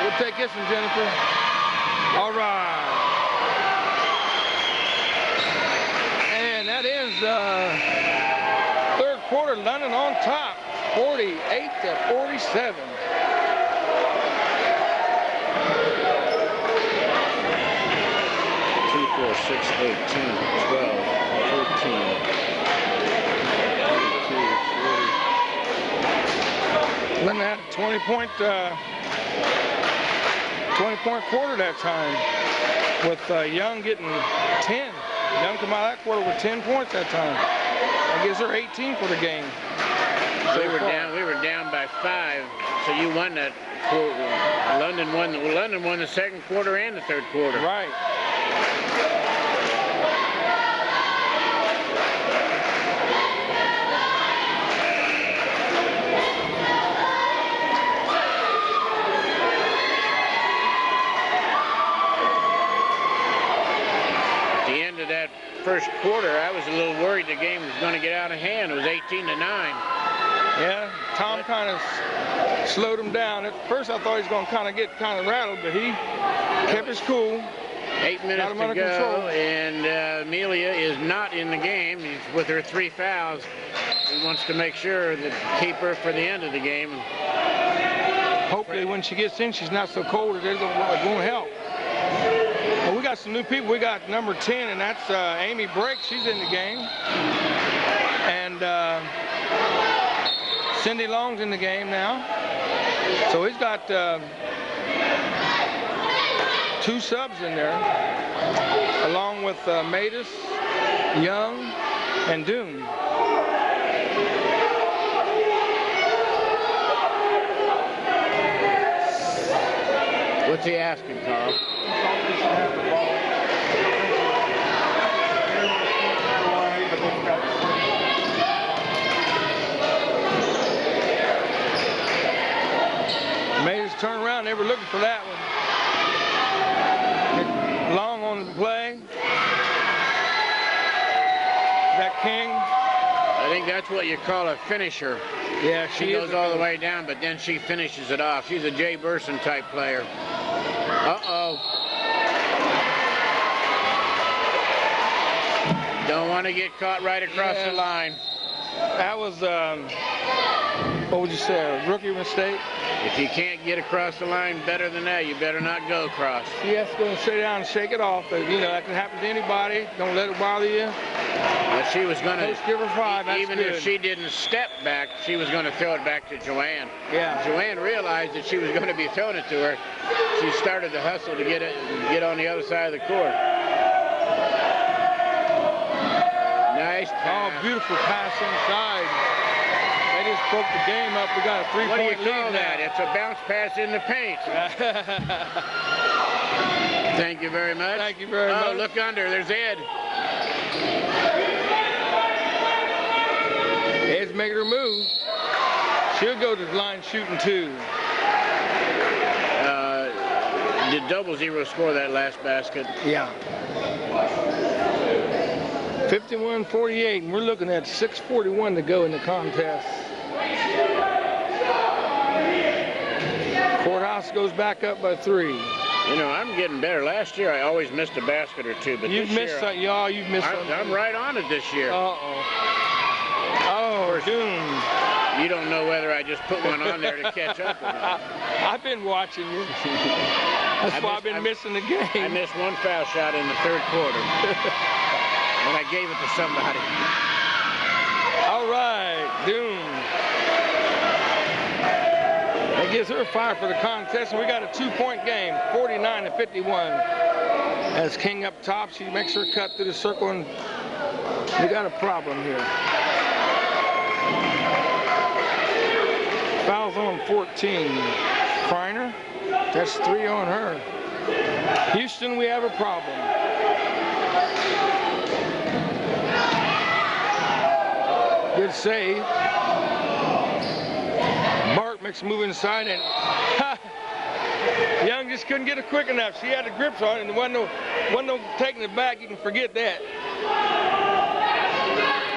We'll take this one, Jennifer. All right. And that is 3rd quarter, London on top. 48-47. Two, 4, 6, 8, 10, 12, 13, 42, 40. London had a 20-point quarter that time, with Young getting 10. Young come out of that quarter with 10 points that time. That gives her 18 for the game. We were down by 5, so you won that quarter. London won the second quarter and the third quarter. Right. First quarter, I was a little worried the game was going to get out of hand. It was 18-9. Yeah, Tom kind of slowed him down. At first, I thought he was going to get rattled, but he kept his cool. 8 minutes to go, control. And Amelia is not in the game. He's with her 3 fouls. He wants to make sure that keep her for the end of the game. Hopefully, when she gets in, she's not so cold that it won't help. Well, we got some new people. We got number 10, and that's Amy Brake. She's in the game. And Cindy Long's in the game now. So he's got 2 subs in there, along with Matus, Young, and Doom. What's he asking, Carl? Made us turn around. They were looking for that one. Long on the play. That King. I think that's what you call a finisher. Yeah, she goes all the way down, but then she finishes it off. She's a Jay Burson type player. Uh-oh. Don't want to get caught right across the line. That was, what would you say, a rookie mistake? If you can't get across the line better than that, you better not go across. She has to go and sit down and shake it off. But, you know, that can happen to anybody. Don't let it bother you. But she was going to, give her 5. That's even good. if she didn't step back, she was going to throw it back to Joanne. Yeah. Joanne realized that she was going to be throwing it to her. She started to hustle to get on the other side of the court. Nice pass. Oh, beautiful pass inside. They just broke the game up. We got a 3-point lead. What do you call that? It's a bounce pass in the paint. Thank you very much. Thank you very much. Oh, look under. There's Ed. Ed's making her move. She'll go to the line shooting 2. Did 00 score that last basket? Yeah. 51-48, and we're looking at 6:41 to go in the contest. Courthouse goes back up by 3. You know, I'm getting better. Last year, I always missed a basket or 2, but you've missed some. Yeah, you've missed some. I'm right on it this year. Uh-oh. Oh, Doom. You don't know whether I just put one on there to catch up or not. I've been watching you. That's why I've been missing the game. I missed 1 foul shot in the 3rd quarter. And I gave it to somebody. All right, Doom. That gives her 5 for the contest, and we got a 2-point game, 49-51. As King up top, she makes her cut through the circle, and we got a problem here. Fouls on 14. Kreiner, that's 3 on her. Houston, we have a problem. Good save. Bart makes a move inside, and Young just couldn't get it quick enough. She had the grips on it, and wasn't no taking it back. You can forget that.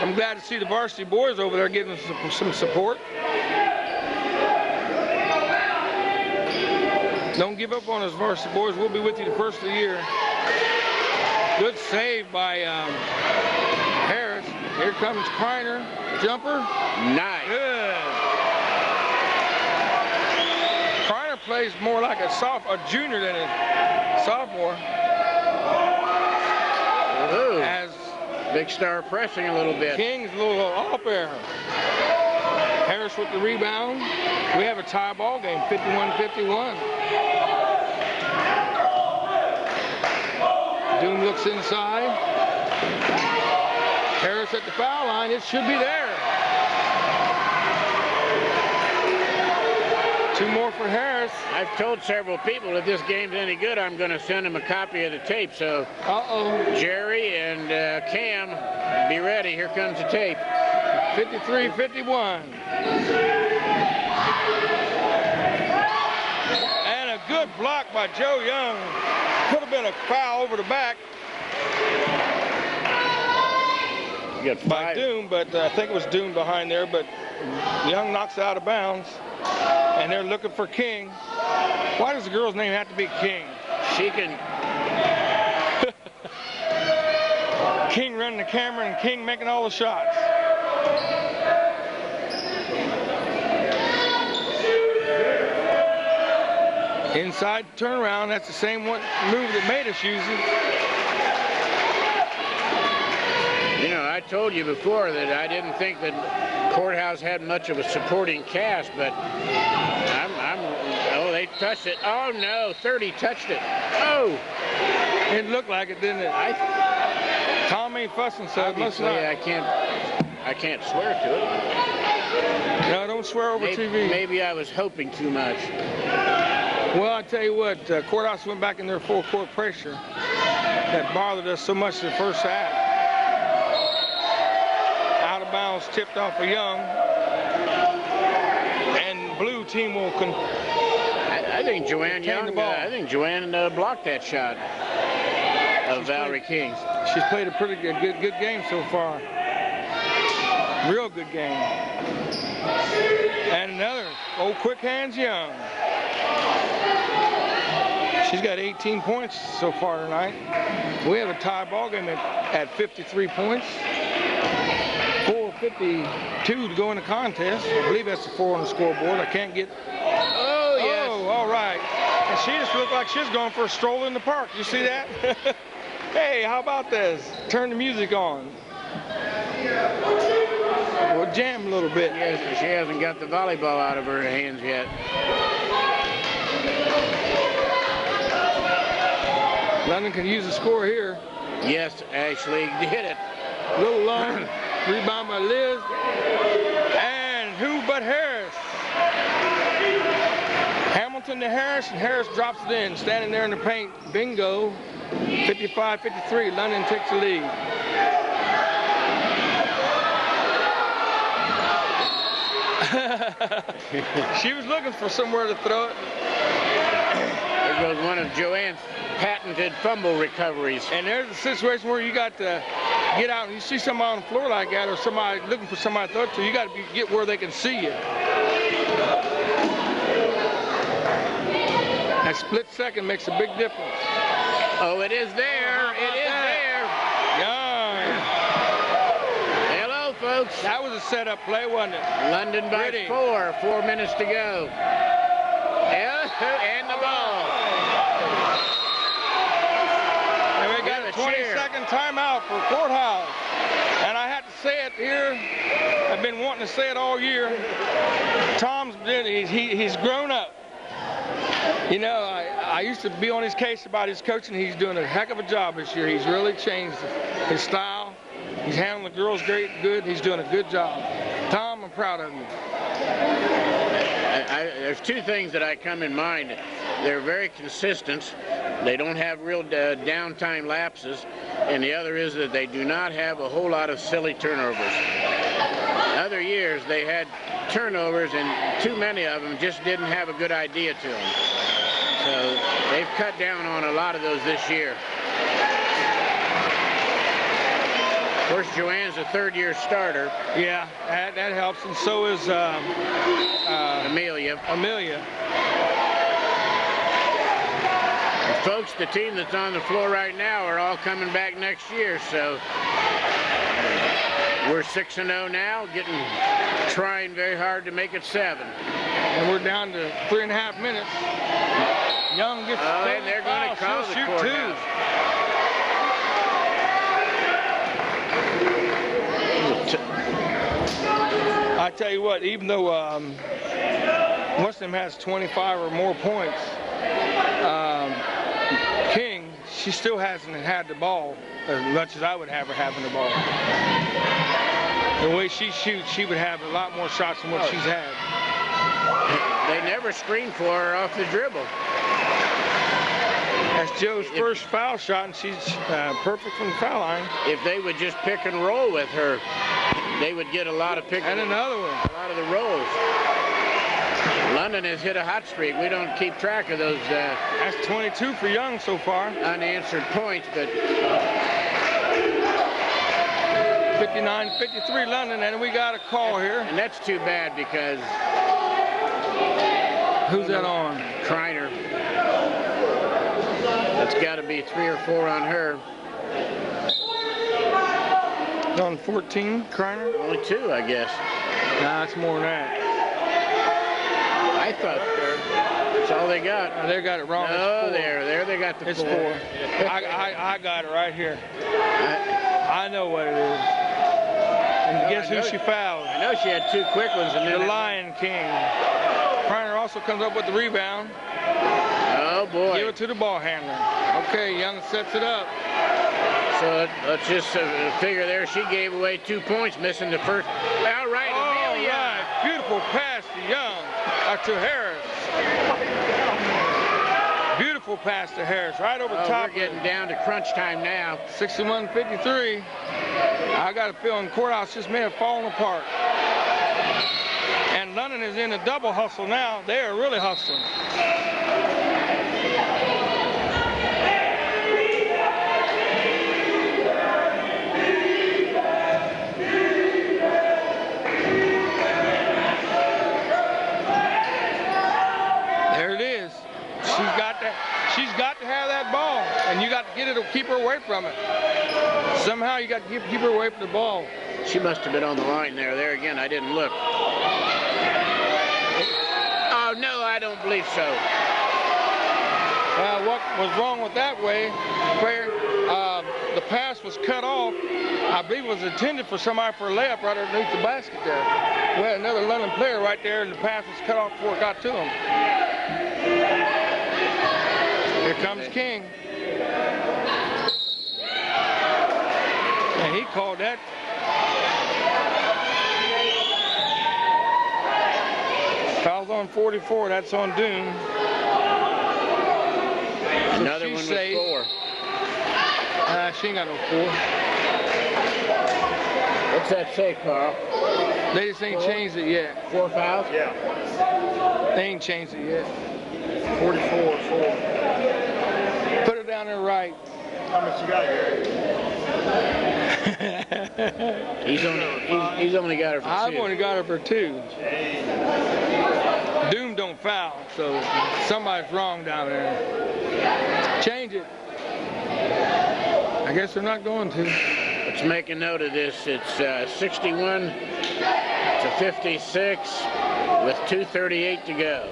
I'm glad to see the varsity boys over there giving some support. Don't give up on us, varsity boys. We'll be with you the first of the year. Good save by Harris. Here comes Kreiner. Jumper. Nice. Good. plays more like a junior than a sophomore. Ooh. As Big Star pressing a little bit. King's a little off there. Harris with the rebound. We have a tie ball game, 51-51. Doom looks inside. Harris at the foul line. It should be there. 2 more for Harris. I've told several people if this game's any good, I'm going to send them a copy of the tape. So, Jerry and Cam, be ready. Here comes the tape. 53-51. And a good block by Joe Young. Could have been a foul over the back by Doom, but I think it was Doom behind there, but Young knocks it out of bounds. And they're looking for King. Why does the girl's name have to be King? She can. King running the camera and King making all the shots. Inside turnaround, that's the same move that made us use it. You know, I told you before that I didn't think that Courthouse had much of a supporting cast, but oh, they touched it. Oh no, 30 touched it. Oh, it looked like it, didn't it? Tom ain't fussing, so it must not. I can't swear to it. No, don't swear over TV. Maybe I was hoping too much. Well, I tell you what, Courthouse went back in their full court pressure. That bothered us so much in the first half. Out of bounds, tipped off of Young. And blue team will I think Joanne Young, the ball. I think Joanne blocked that shot of Valerie King. She's played a pretty good game so far. Real good game. And another, old quick hands Young. She's got 18 points so far tonight. We have a tie ball game at 53 points. 4:52 to go in the contest. I believe that's the 4 on the scoreboard. I can't get. Oh, yes. Oh, all right. And she just looked like she's going for a stroll in the park. You see that? Hey, how about this? Turn the music on. We'll jam a little bit. Yes, she hasn't got the volleyball out of her hands yet. London can use the score here. Yes, Ashley hit it. A little long. Rebound by Liz. And who but Harris? Hamilton to Harris, and Harris drops it in. Standing there in the paint. Bingo. 55-53. London takes the lead. She was looking for somewhere to throw it. There goes one of Joanne's patented fumble recoveries. And there's a situation where you got to get out and you see somebody on the floor like that, or somebody looking for somebody to throw it to, you got to get where they can see you. That split second makes a big difference. Oh, it is there. It is there. Young. Hello, folks. That was a setup play, wasn't it? London by Pretty. 4. 4 minutes to go. And the ball. And we got a 20-second timeout for Courthouse. And I had to say it here. I've been wanting to say it all year. Tom's he's grown up. You know, I used to be on his case about his coaching. He's doing a heck of a job this year. He's really changed his style. He's handling the girls good. He's doing a good job. Tom, I'm proud of you. There's 2 things that I come in mind. They're very consistent. They don't have real downtime lapses. And the other is that they do not have a whole lot of silly turnovers. Other years they had turnovers, and too many of them just didn't have a good idea to them. So they've cut down on a lot of those this year. Of course, Joanne's a 3rd-year starter. Yeah, that helps, and so is Amelia. Folks, the team that's on the floor right now are all coming back next year, so we're 6-0 now, trying very hard to make it 7. And we're down to 3.5 minutes. Young gets and they're going to call the courthouse. I tell you what, even though Muslim has 25 or more points, King, she still hasn't had the ball as much as I would have her having the ball. The way she shoots, she would have a lot more shots than what she's had. They never screen for her off the dribble. That's Joe's first foul shot, and she's perfect from the foul line. If they would just pick and roll with her, they would get a lot of pick and another one. A lot of the rolls. London has hit a hot streak. We don't keep track of those. That's 22 for Young so far. Unanswered points, but 59-53 London, and we got a call here. And that's too bad because who's that on? Kreiner. That's got to be 3 or 4 on her. On 14, Kreiner? Only 2, I guess. Nah, it's more than that. I thought that's all they got. No, they got it wrong. No, there they got the 4. It's 4. I got it right here. I know what it is. And guess who she fouled? I know she had 2 quick ones. And then the Lion King. Kreiner also comes up with the rebound. Oh, boy. Give it to the ball handler. Okay, Young sets it up. So let's just figure there she gave away 2 points, missing the first. All right, Amelia. Right. Beautiful pass to Young, to Harris. Beautiful pass to Harris, right over top. We're getting down to crunch time now. 61-53. I got a feeling courthouse just may have fallen apart. And London is in a double hustle now. They are really hustling. There it is. She's got to have that ball, and you got to get it to keep her away from it. Somehow you got to keep her away from the ball. She must have been on the line there. There again, I didn't look. Oh, no, I don't believe so. What was wrong with that way, where the pass was cut off, I believe it was intended for somebody for a layup right underneath the basket there. We had another London player right there, and the pass was cut off before it got to him. Here comes King. And he called that. Foul's on 44, that's on Doom. Another one with 4. She ain't got no 4. What's that say, Carl? They just ain't changed it yet. 4 fouls? Yeah. They ain't changed it yet. 44, 4. Put it down there right. How much you got here? He's only got her for 2. I've only got her for 2. Doom don't foul, so somebody's wrong down there. Change it. I guess they're not going to. Let's make a note of this. It's 61-56 with 2:38 to go.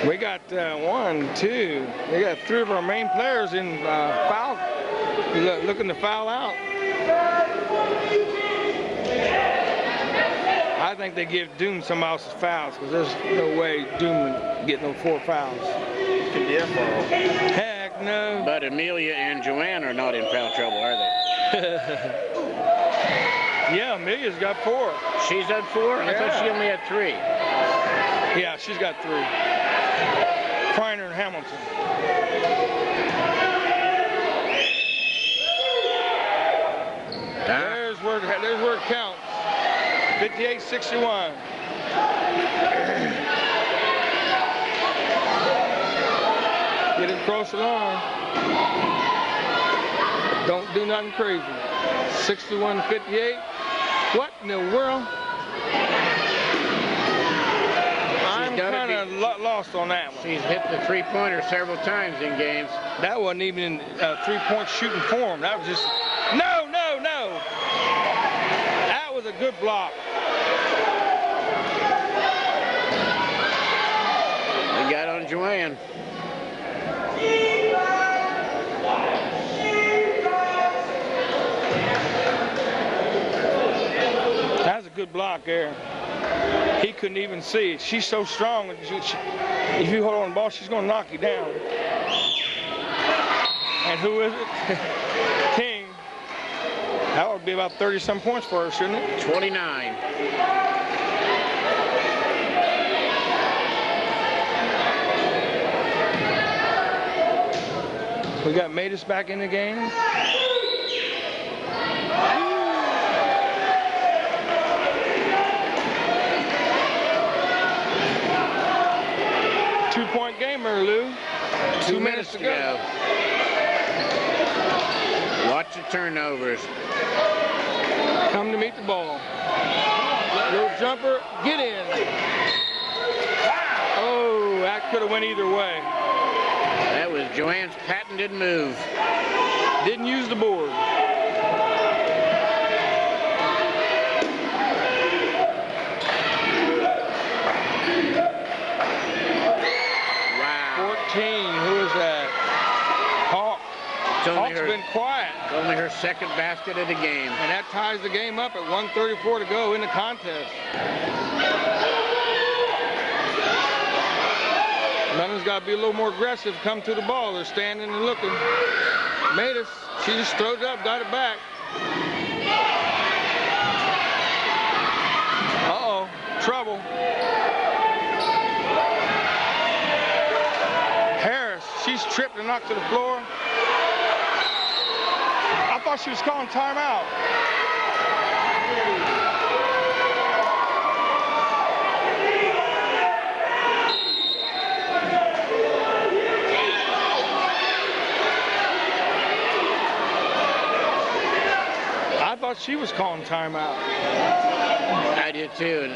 We got 1, 2. We got 3 of our main players in foul, looking to foul out. I think they give Doom some else's fouls because there's no way Doom would get no 4 fouls. Could be a foul. Heck no. But Amelia and Joanne are not in foul trouble, are they? Yeah, Amelia's got 4. She's at 4? I thought she only had 3. Yeah, she's got 3. Kreiner and Hamilton. There's where it counts. 58-61. Get it across the line. Don't do nothing crazy. 61-58. What in the world? I'm kind of lost on that one. She's hit the 3-pointer several times in games. That wasn't even in 3-point shooting form. That was just, no. That was a good block. They got on Joanne. That's a good block there. He couldn't even see it. She's so strong. If you hold on the ball, she's going to knock you down. And who is it? King. That would be about 30-some points for her, shouldn't it? 29. We got Matus back in the game. 2-point game, Mary Lou. 2 minutes to go. Watch the turnovers. Come to meet the ball. Little jumper, get in. Oh, that could have went either way. That was Joanne's patented move. Didn't use the board. Wow. 14, who is that? Hawk. Hawk's been quiet. It's only her second basket of the game. And that ties the game up at 1:34 to go in the contest. London's got to be a little more aggressive, come to the ball. They're standing and looking. Matus, she just throws it up, got it back. Uh-oh, trouble. Harris, she's tripped and knocked to the floor. I thought she was calling timeout. I thought she was calling timeout. I did too.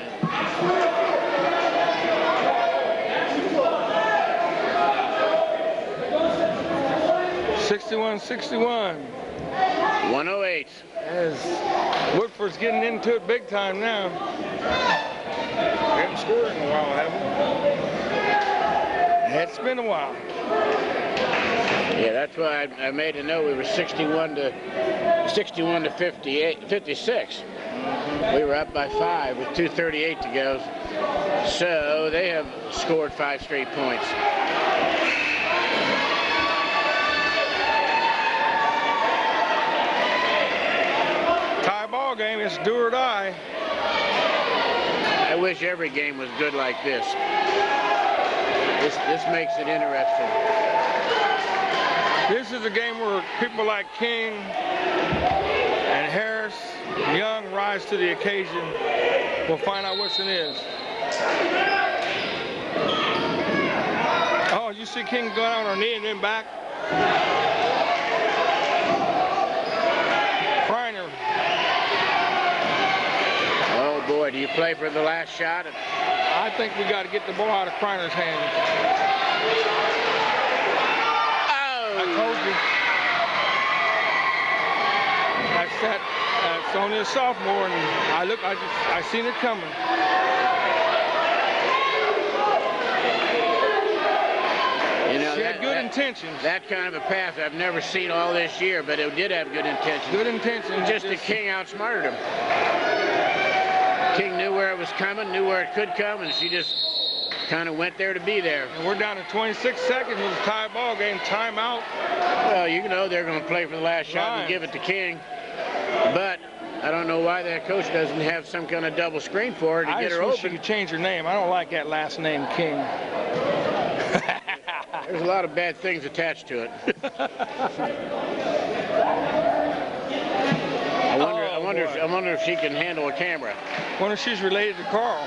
61-61. 108. As Woodford's getting into it big time now. We haven't scored in a while, have we? It's been a while. Yeah, that's why I made a note. We were 61 to 56. We were up by 5 with 2:38 to go. So they have scored 5 straight points. Tie ball game, it's do or die. I wish every game was good like this. This makes it interesting. This is a game where people like King and Harris, Young rise to the occasion. We'll find out which it is. Oh, you see King going on her knee and then back. Kreiner. Oh boy, do you play for the last shot? I think we got to get the ball out of Kreiner's hands. I told you. That's only a sophomore, and I seen it coming. You know, she had good intentions. That kind of a pass I've never seen all this year, but it did have good intentions. Good intentions. Just the King outsmarted him. King knew where it was coming, knew where it could come, and she just kind of went there to be there. And we're down to 26 seconds. It was a tie ball game, timeout. Well, you know they're going to play for the last shot and give it to King. But I don't know why that coach doesn't have some kind of double screen for her to get her open. She could change her name. I don't like that last name, King. There's a lot of bad things attached to it. I wonder if she can handle a camera. I wonder if she's related to Carl.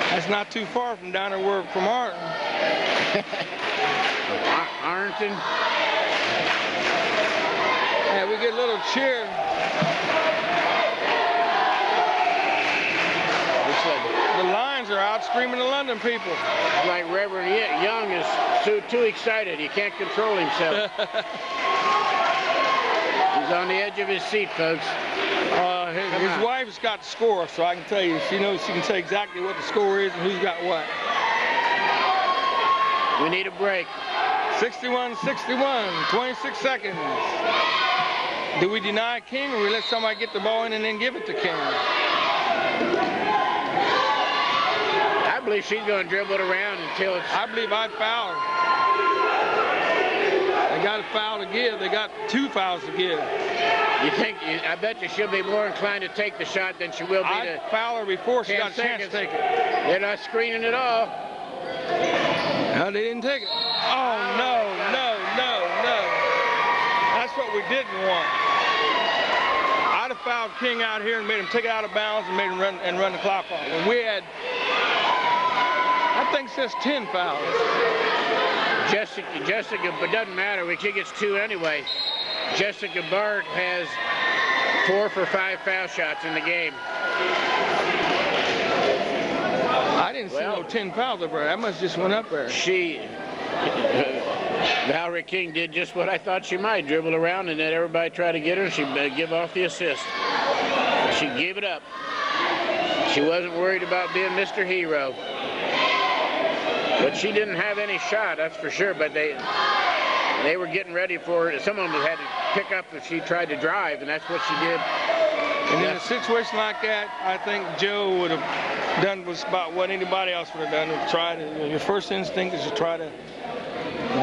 That's not too far from down there from Arlington. Arlington. Yeah, we get a little cheer. The Lions are out screaming the London people. Like Reverend Young is too excited. He can't control himself. He's on the edge of his seat, folks. His wife's got the score, so I can tell you. She knows, she can tell exactly what the score is and who's got what. We need a break. 61-61, 26 seconds. Do we deny King, or we let somebody get the ball in and then give it to King? I believe she's going to dribble it around until it's... I believe I'd foul her. They got a foul to give. They got 2 fouls to give. You think? I bet you she'll be more inclined to take the shot than she will be to foul her before she got a chance to take it. They're not screening at all. No, they didn't take it. Oh, no. That's what we didn't want. I'd have fouled King out here and made him take it out of bounds and made him run the clock off. And we had, I think it says 10 fouls. Jessica, but doesn't matter. She gets 2 anyway. Jessica Bart has 4 for 5 foul shots in the game. I didn't see no 10 fouls over there. That must just went up there. Valerie King did just what I thought she might. Dribble around and then everybody try to get her and she'd give off the assist. She gave it up. She wasn't worried about being Mr. Hero. But she didn't have any shot, that's for sure. But they were getting ready for her. Some of them had to pick up if she tried to drive, and that's what she did. And in a situation like that, I think Joe would have done was about what anybody else would have done. Try to, your first instinct is to try to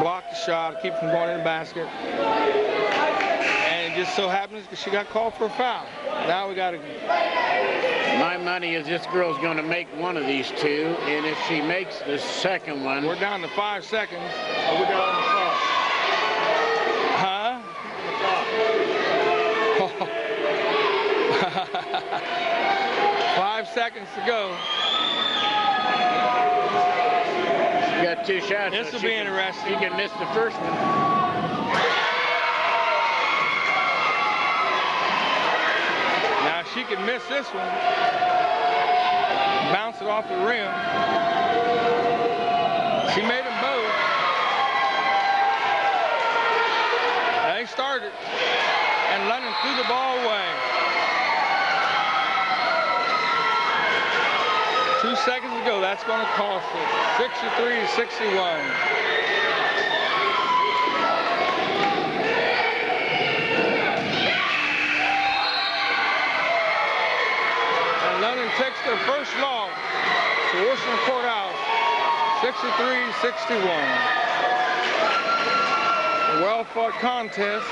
block the shot, keep from going in the basket. And it just so happens that she got called for a foul. Now we got to... My money is this girl's going to make one of these 2, and if she makes the second one... We're down to 5 seconds. Oh, we got on the clock. Huh? 5 seconds to go. She got 2 shots. This will be interesting. She can miss the first one. Now she can miss this one. Bounce it off the rim. She made them both. They started. And London threw the ball away. 2 seconds to go. That's going to cost us 63-61. And London takes their first loss to Washington Courthouse, 63-61. A well-fought contest.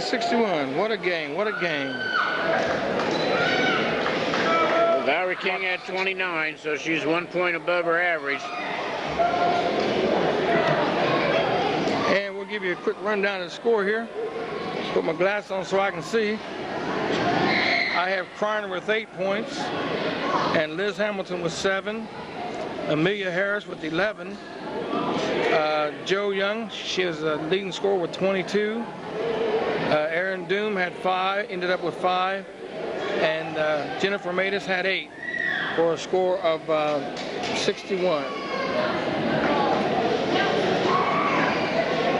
.61. What a game, what a game. Well, Valerie King had 29, so she's 1 point above her average. And we'll give you a quick rundown of the score here. Put my glass on so I can see. I have Kreiner with 8 points, and Liz Hamilton with 7. Amelia Harris with 11. Joe Young, she is a leading scorer with 22. Aaron Doom had 5, ended up with 5, and Jennifer Matus had 8 for a score of 61.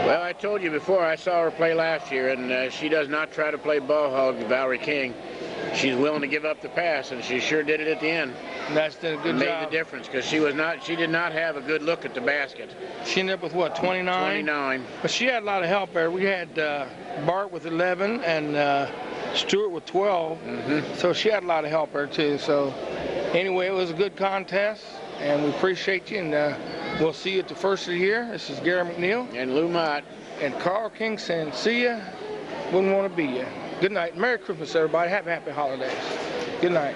Well, I told you before, I saw her play last year, and she does not try to play ball hog with Valerie King. She's willing to give up the pass, and she sure did it at the end. And that's did a good job. Made the difference because she did not have a good look at the basket. She ended up with what, 29? 29. But she had a lot of help there. We had Bart with 11 and Stewart with 12. So she had a lot of help there too. So anyway, it was a good contest, and we appreciate you. And we'll see you at the first of the year. This is Gary McNeil and Lou Mott and Carl King saying, see ya. Wouldn't want to be ya. Good night. Merry Christmas, everybody. Happy holidays. Good night.